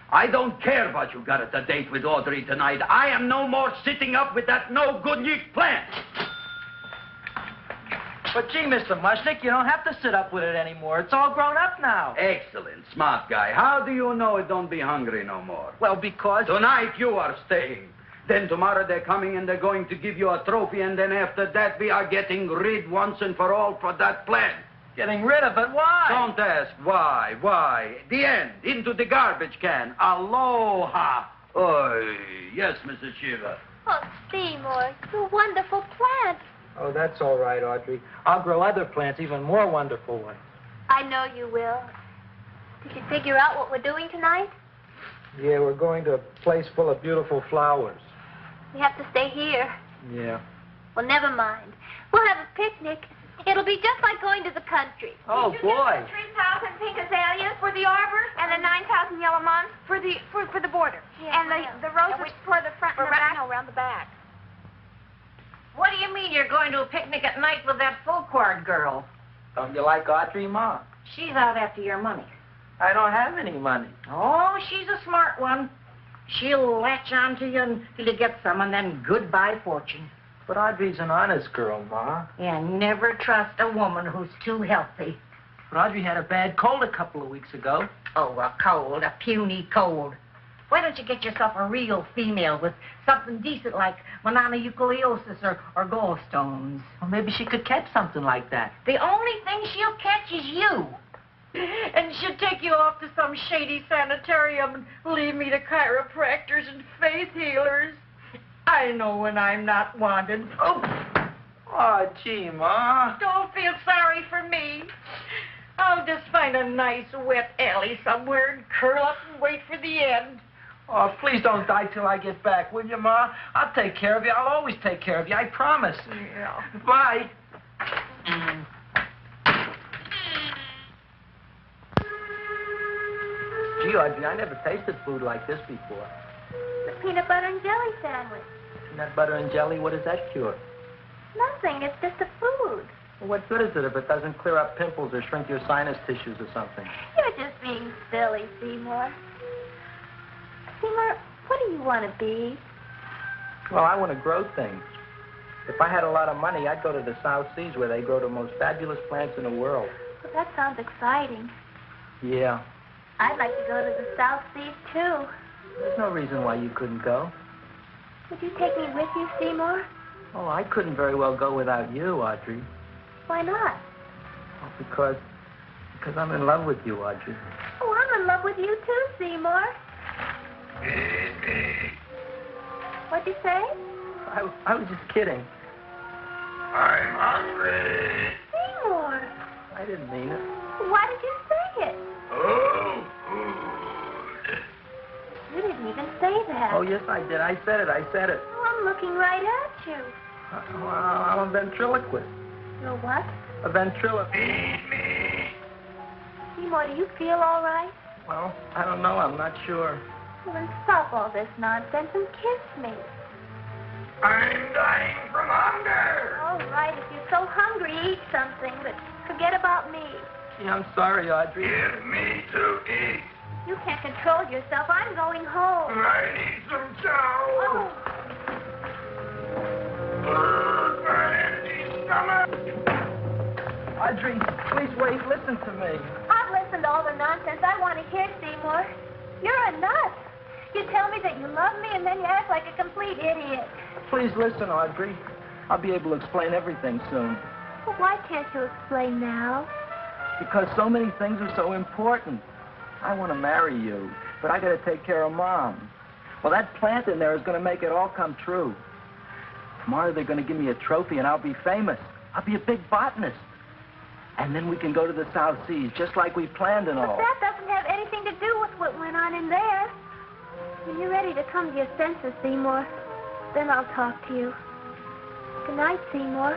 I don't care what you got at the date with Audrey tonight. I am no more sitting up with that no-good Nick plant. But gee, Mr. Mushnick, you don't have to sit up with it anymore. It's all grown up now. Excellent, smart guy. How do you know it don't be hungry no more? Well, because... Tonight you are staying. Then tomorrow they're coming and they're going to give you a trophy, and then after that we are getting rid once and for all for that plant. Getting rid of it? Why? Don't ask why. Why? The end. Into the garbage can. Aloha. Oy. Yes, Mrs. Shiva. Oh, Seymour, you wonderful plant. Oh, that's all right, Audrey. I'll grow other plants, even more wonderful ones. I know you will. You should figure out what we're doing tonight. Yeah, we're going to a place full of beautiful flowers. We have to stay here. Yeah. Well, never mind. We'll have a picnic. It'll be just like going to the country. Oh, boy. 3,000 pink azaleas for the arbor, and the 9,000 yellow mums for the border, and the roses for the front and the back. No, around the back. What do you mean you're going to a picnic at night with that full-quart girl? Don't you like Audrey, Ma? She's out after your money. I don't have any money. Oh, she's a smart one. She'll latch on to you until you get some, and then goodbye fortune. But Audrey's an honest girl, Ma. And never trust a woman who's too healthy. But Audrey had a bad cold a couple of weeks ago. Oh, a cold, a puny cold. Why don't you get yourself a real female with something decent like mononucleosis or gallstones? Well, maybe she could catch something like that. The only thing she'll catch is you. And she'll take you off to some shady sanitarium and leave me to chiropractors and faith healers. I know when I'm not wanted. Oh, gee, Ma. Don't feel sorry for me. I'll just find a nice wet alley somewhere and curl up and wait for the end. Oh, please don't die till I get back, will you, Ma? I'll take care of you. I'll always take care of you. I promise. Yeah. Bye. Gee, Audrey, I never tasted food like this before. The peanut butter and jelly sandwich. Peanut butter and jelly, what does that cure? Nothing. It's just a food. Well, what good is it if it doesn't clear up pimples or shrink your sinus tissues or something? You're just being silly, Seymour. Seymour, what do you want to be? Well, I want to grow things. If I had a lot of money, I'd go to the South Seas where they grow the most fabulous plants in the world. Well, that sounds exciting. Yeah. I'd like to go to the South Seas, too. There's no reason why you couldn't go. Would you take me with you, Seymour? Oh, I couldn't very well go without you, Audrey. Why not? Well, because I'm in love with you, Audrey. Oh, I'm in love with you, too, Seymour. What'd you say? I was just kidding. I'm hungry. Seymour. I didn't mean it. Why did you say it? Oh, food. You didn't even say that. Oh, yes, I did. I said it. Oh, I'm looking right at you. Well, I'm a ventriloquist. You're what? A ventriloquist. Feed me. Seymour, do you feel all right? Well, I don't know. I'm not sure. Well, then stop all this nonsense and kiss me. I'm dying from hunger. All right, if you're so hungry, eat something, but forget about me. Yeah, I'm sorry, Audrey. Give me to eat. You can't control yourself. I'm going home. I need some chow. Oh. My empty stomach. Audrey, please wait. Listen to me. I've listened to all the nonsense I want to hear, Seymour. You're a nut. You tell me that you love me, and then you act like a complete idiot. Please listen, Audrey. I'll be able to explain everything soon. Well, why can't you explain now? Because so many things are so important. I want to marry you, but I got to take care of Mom. Well, that plant in there is going to make it all come true. Tomorrow they're going to give me a trophy, and I'll be famous. I'll be a big botanist. And then we can go to the South Seas, just like we planned and all. But that doesn't have anything to do with what went on in there. When you're ready to come to your senses, Seymour, then I'll talk to you. Good night, Seymour.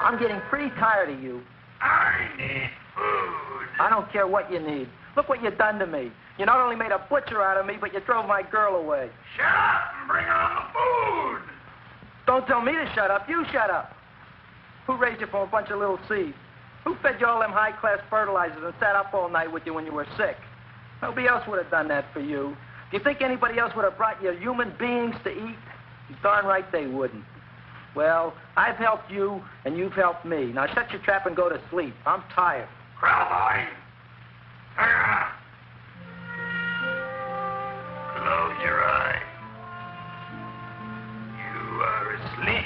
I'm getting pretty tired of you. I need food. I don't care what you need. Look what you've done to me. You not only made a butcher out of me, but you drove my girl away. Shut up and bring on the food. Don't tell me to shut up. You shut up. Who raised you from a bunch of little seeds? Who fed you all them high-class fertilizers and sat up all night with you when you were sick? Nobody else would have done that for you. Do you think anybody else would have brought you human beings to eat? You're darn right they wouldn't. Well, I've helped you, and you've helped me. Now shut your trap and go to sleep. I'm tired. Crowboy. Close your eyes. You are asleep.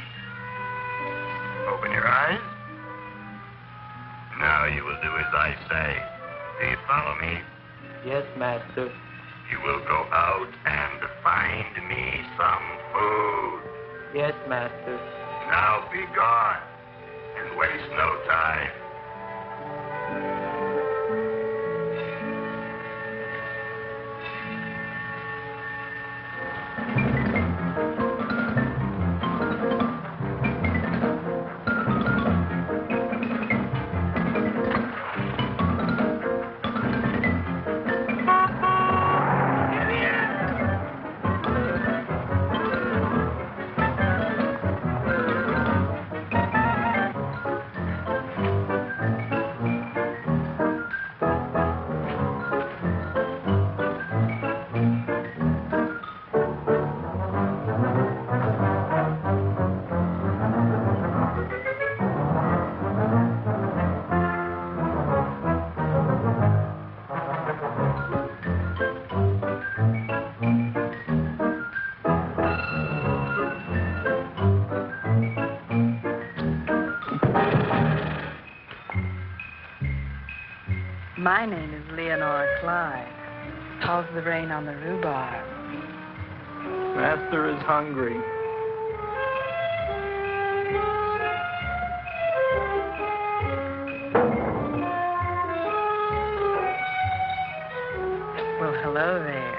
Open your eyes. Now you will do as I say. Do you follow me? Yes, master. You will go out and find Find me some food. Yes, master. Now be gone, and waste no time. My name is Leonora Clyde. How's the rain on the rhubarb? Master is hungry. Well, hello there.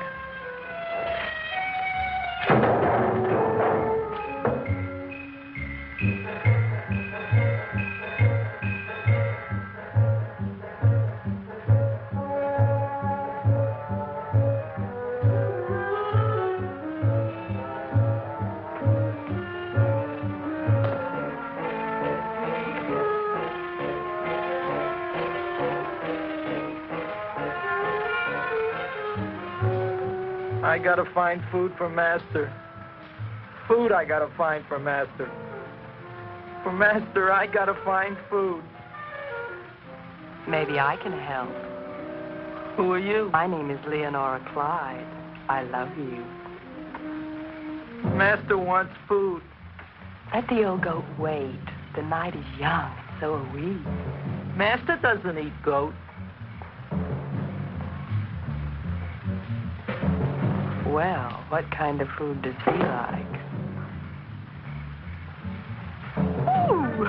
I gotta find food for Master. Food I gotta find for Master. For Master, I gotta find food. Maybe I can help. Who are you? My name is Leonora Clyde. I love you. Master wants food. Let the old goat wait. The night is young, and so are we. Master doesn't eat goat. Well, what kind of food does he like? Ooh!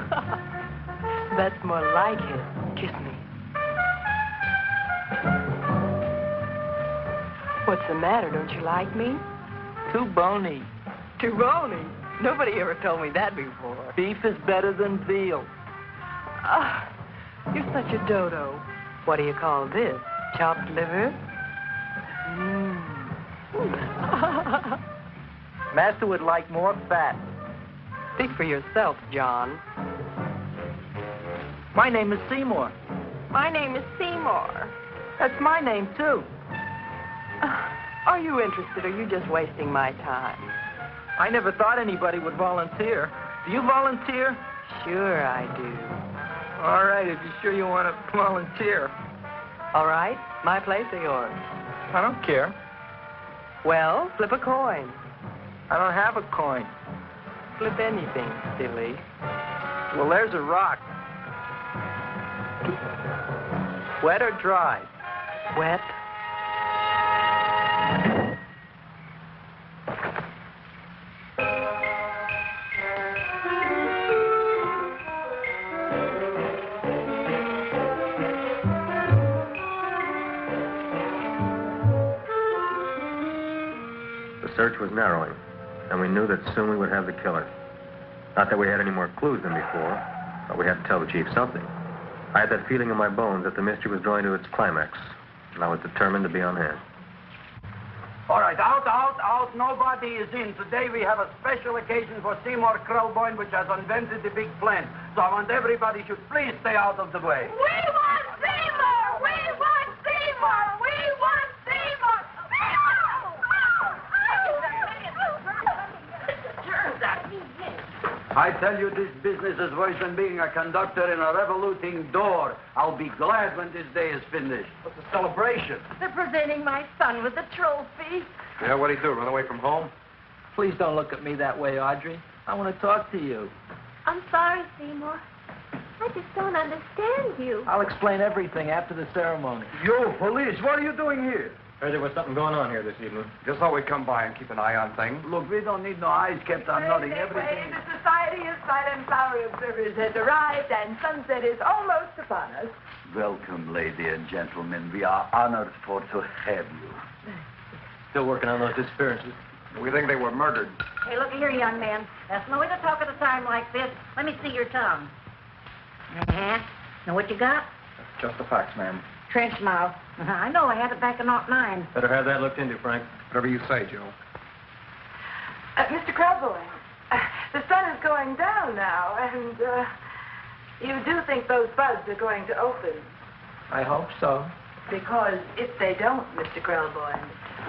That's more like it. Kiss me. What's the matter? Don't you like me? Too bony. Too bony? Nobody ever told me that before. Beef is better than veal. Ah, you're such a dodo. What do you call this? Chopped liver? Master would like more fat. Speak for yourself, John. My name is Seymour. My name is Seymour. That's my name, too. Are you interested, or are you just wasting my time? I never thought anybody would volunteer. Do you volunteer? Sure I do. All right, if you're sure you want to volunteer. All right, my place or yours? I don't care. Well, flip a coin. I don't have a coin. Flip anything, silly. Well, there's a rock. Wet or dry? Wet. The search was narrowing, and we knew that soon we would have the killer. Not that we had any more clues than before, but we had to tell the chief something. I had that feeling in my bones that the mystery was drawing to its climax, and I was determined to be on hand. All right, out. Nobody is in. Today we have a special occasion for Seymour Krelboyne, which has invented the big plan. So I want everybody should please stay out of the way. We want Seymour! We want Seymour! We want Seymour! I tell you, this business is worse than being a conductor in a revoluting door. I'll be glad when this day is finished. What's the celebration? They're presenting my son with a trophy. Yeah, what'd he do, run away from home? Please don't look at me that way, Audrey. I want to talk to you. I'm sorry, Seymour. I just don't understand you. I'll explain everything after the ceremony. You, police, what are you doing here? Heard there was something going on here this evening. Just thought we'd come by and keep an eye on things. Look, we don't need no eyes kept on nothing. Everything. The Society of Silent Flower Observers has arrived, and sunset is almost upon us. Welcome, lady and gentlemen. We are honored for to have you. Still working on those disappearances. We think they were murdered. Hey, look here, young man. That's no way to talk at a time like this. Let me see your tongue. Uh-huh. Know what you got? Just the facts, ma'am. Trench mouth. I know. I had it back in '09. Better have that looked into, Frank. Whatever you say, Joe. Mr. Crowboy, the sun is going down now, and you do think those buds are going to open? I hope so. Because if they don't, Mr. Crowboy,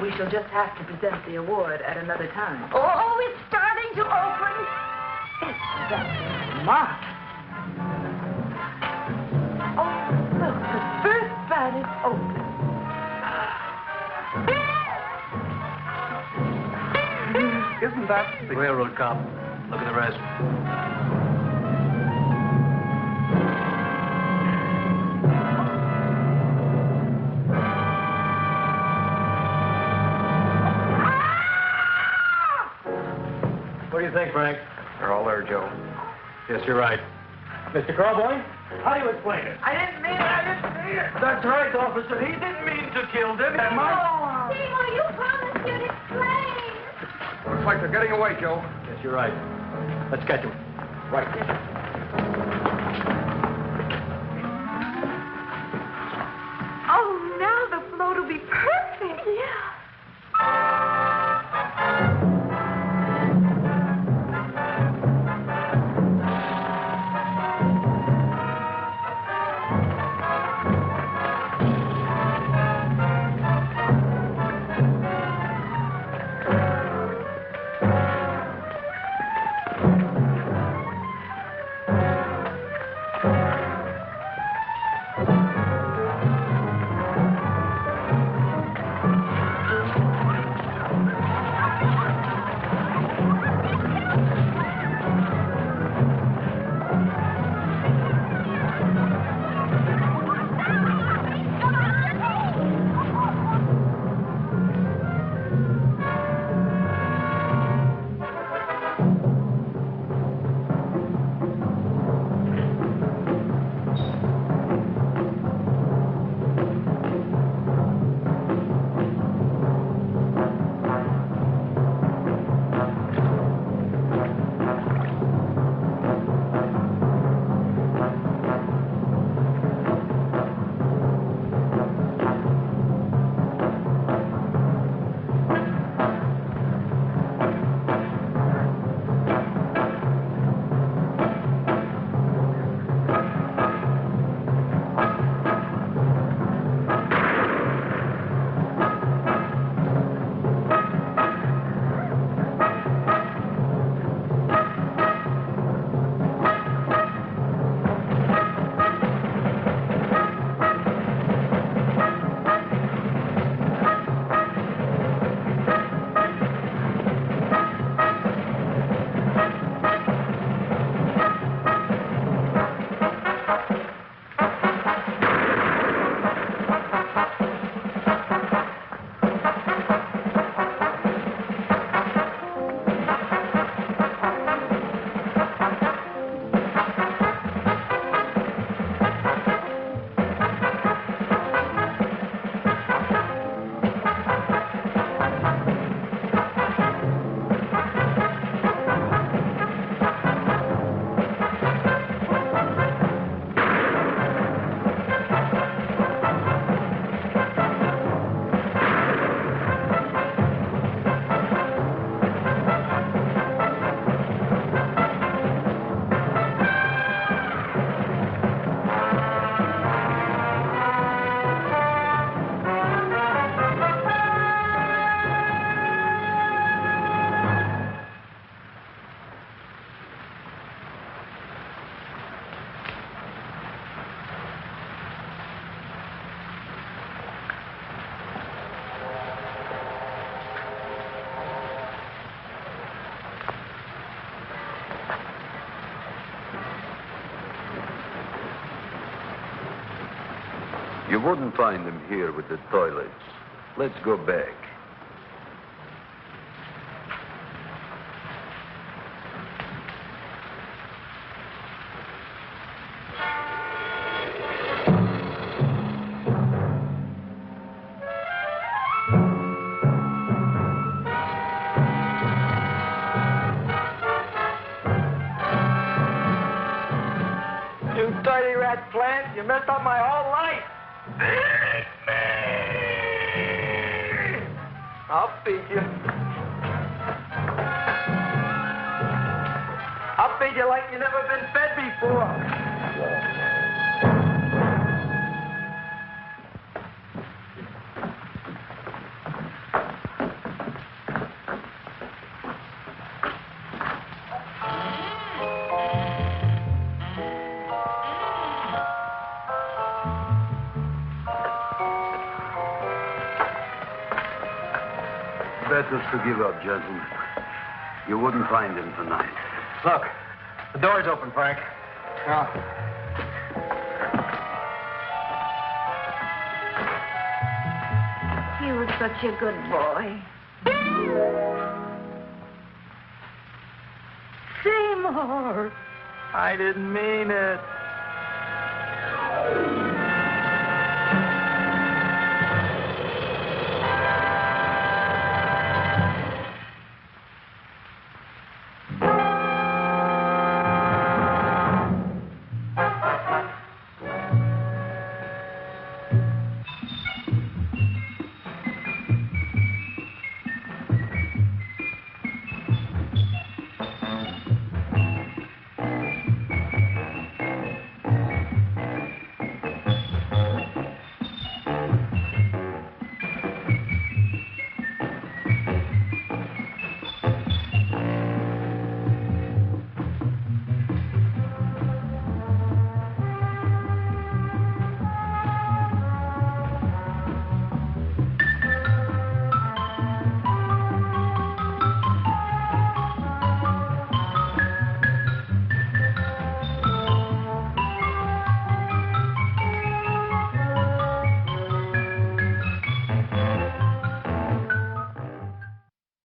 we shall just have to present the award at another time. Oh, it's starting to open. It's just smart. Oh, look, the first bud is open. Isn't that the Railroad cop. Look at the rest. What do you think, Frank? They're all there, Joe. Yes, you're right. Mr. Crowboy, how do you explain it? I didn't mean it. That's right, officer. He didn't mean to kill them. Seymour, you promised you'd explain. Looks like they're getting away, Joe. Yes, you're right. Let's catch him. Right. Oh, now the float will be perfect. Yeah. You wouldn't find them here with the toilets. Let's go back. You dirty rat plant, you messed up my whole life. I'll feed you. I'll feed you like you've never been fed before. Better to give up, gentlemen. You wouldn't find him tonight. Look, the door's open, Frank. Now, He was such a good boy. Seymour! I didn't mean it.